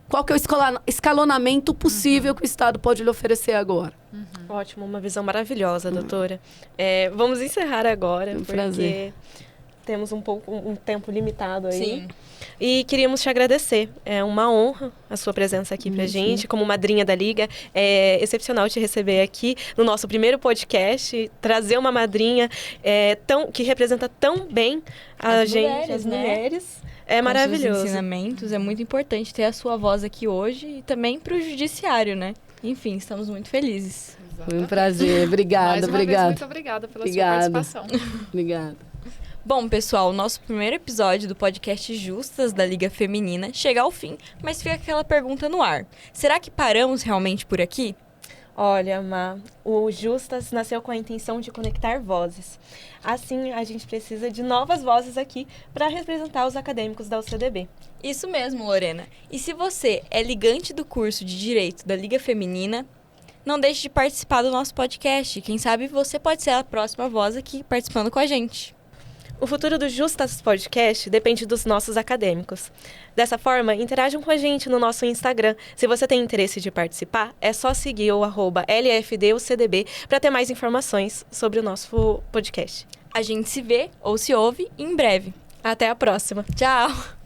qual que é o escalonamento possível que o Estado pode lhe oferecer agora. Ótimo, uma visão maravilhosa, doutora. Vamos encerrar agora, porque prazer. Temos um tempo limitado aí. Sim. E queríamos te agradecer. É uma honra a sua presença aqui pra gente, como madrinha da Liga. É excepcional te receber aqui no nosso primeiro podcast, trazer uma madrinha que representa tão bem as mulheres. É maravilhoso. Os ensinamentos, é muito importante ter a sua voz aqui hoje e também para o judiciário, né? Enfim, estamos muito felizes. Exatamente. Foi um prazer. Obrigada, vez, muito obrigada pela sua participação. Obrigada. Bom, pessoal, o nosso primeiro episódio do podcast Justas da Liga Feminina chega ao fim, mas fica aquela pergunta no ar. Será que paramos realmente por aqui? Olha, Má, o Justas nasceu com a intenção de conectar vozes. Assim, a gente precisa de novas vozes aqui para representar os acadêmicos da UCDB. Isso mesmo, Lorena. E se você é ligante do curso de Direito da Liga Feminina, não deixe de participar do nosso podcast. Quem sabe você pode ser a próxima voz aqui participando com a gente. O futuro do Justas Podcast depende dos nossos acadêmicos. Dessa forma, interajam com a gente no nosso Instagram. Se você tem interesse de participar, é só seguir o @LFDUCDB para ter mais informações sobre o nosso podcast. A gente se vê ou se ouve em breve. Até a próxima. Tchau!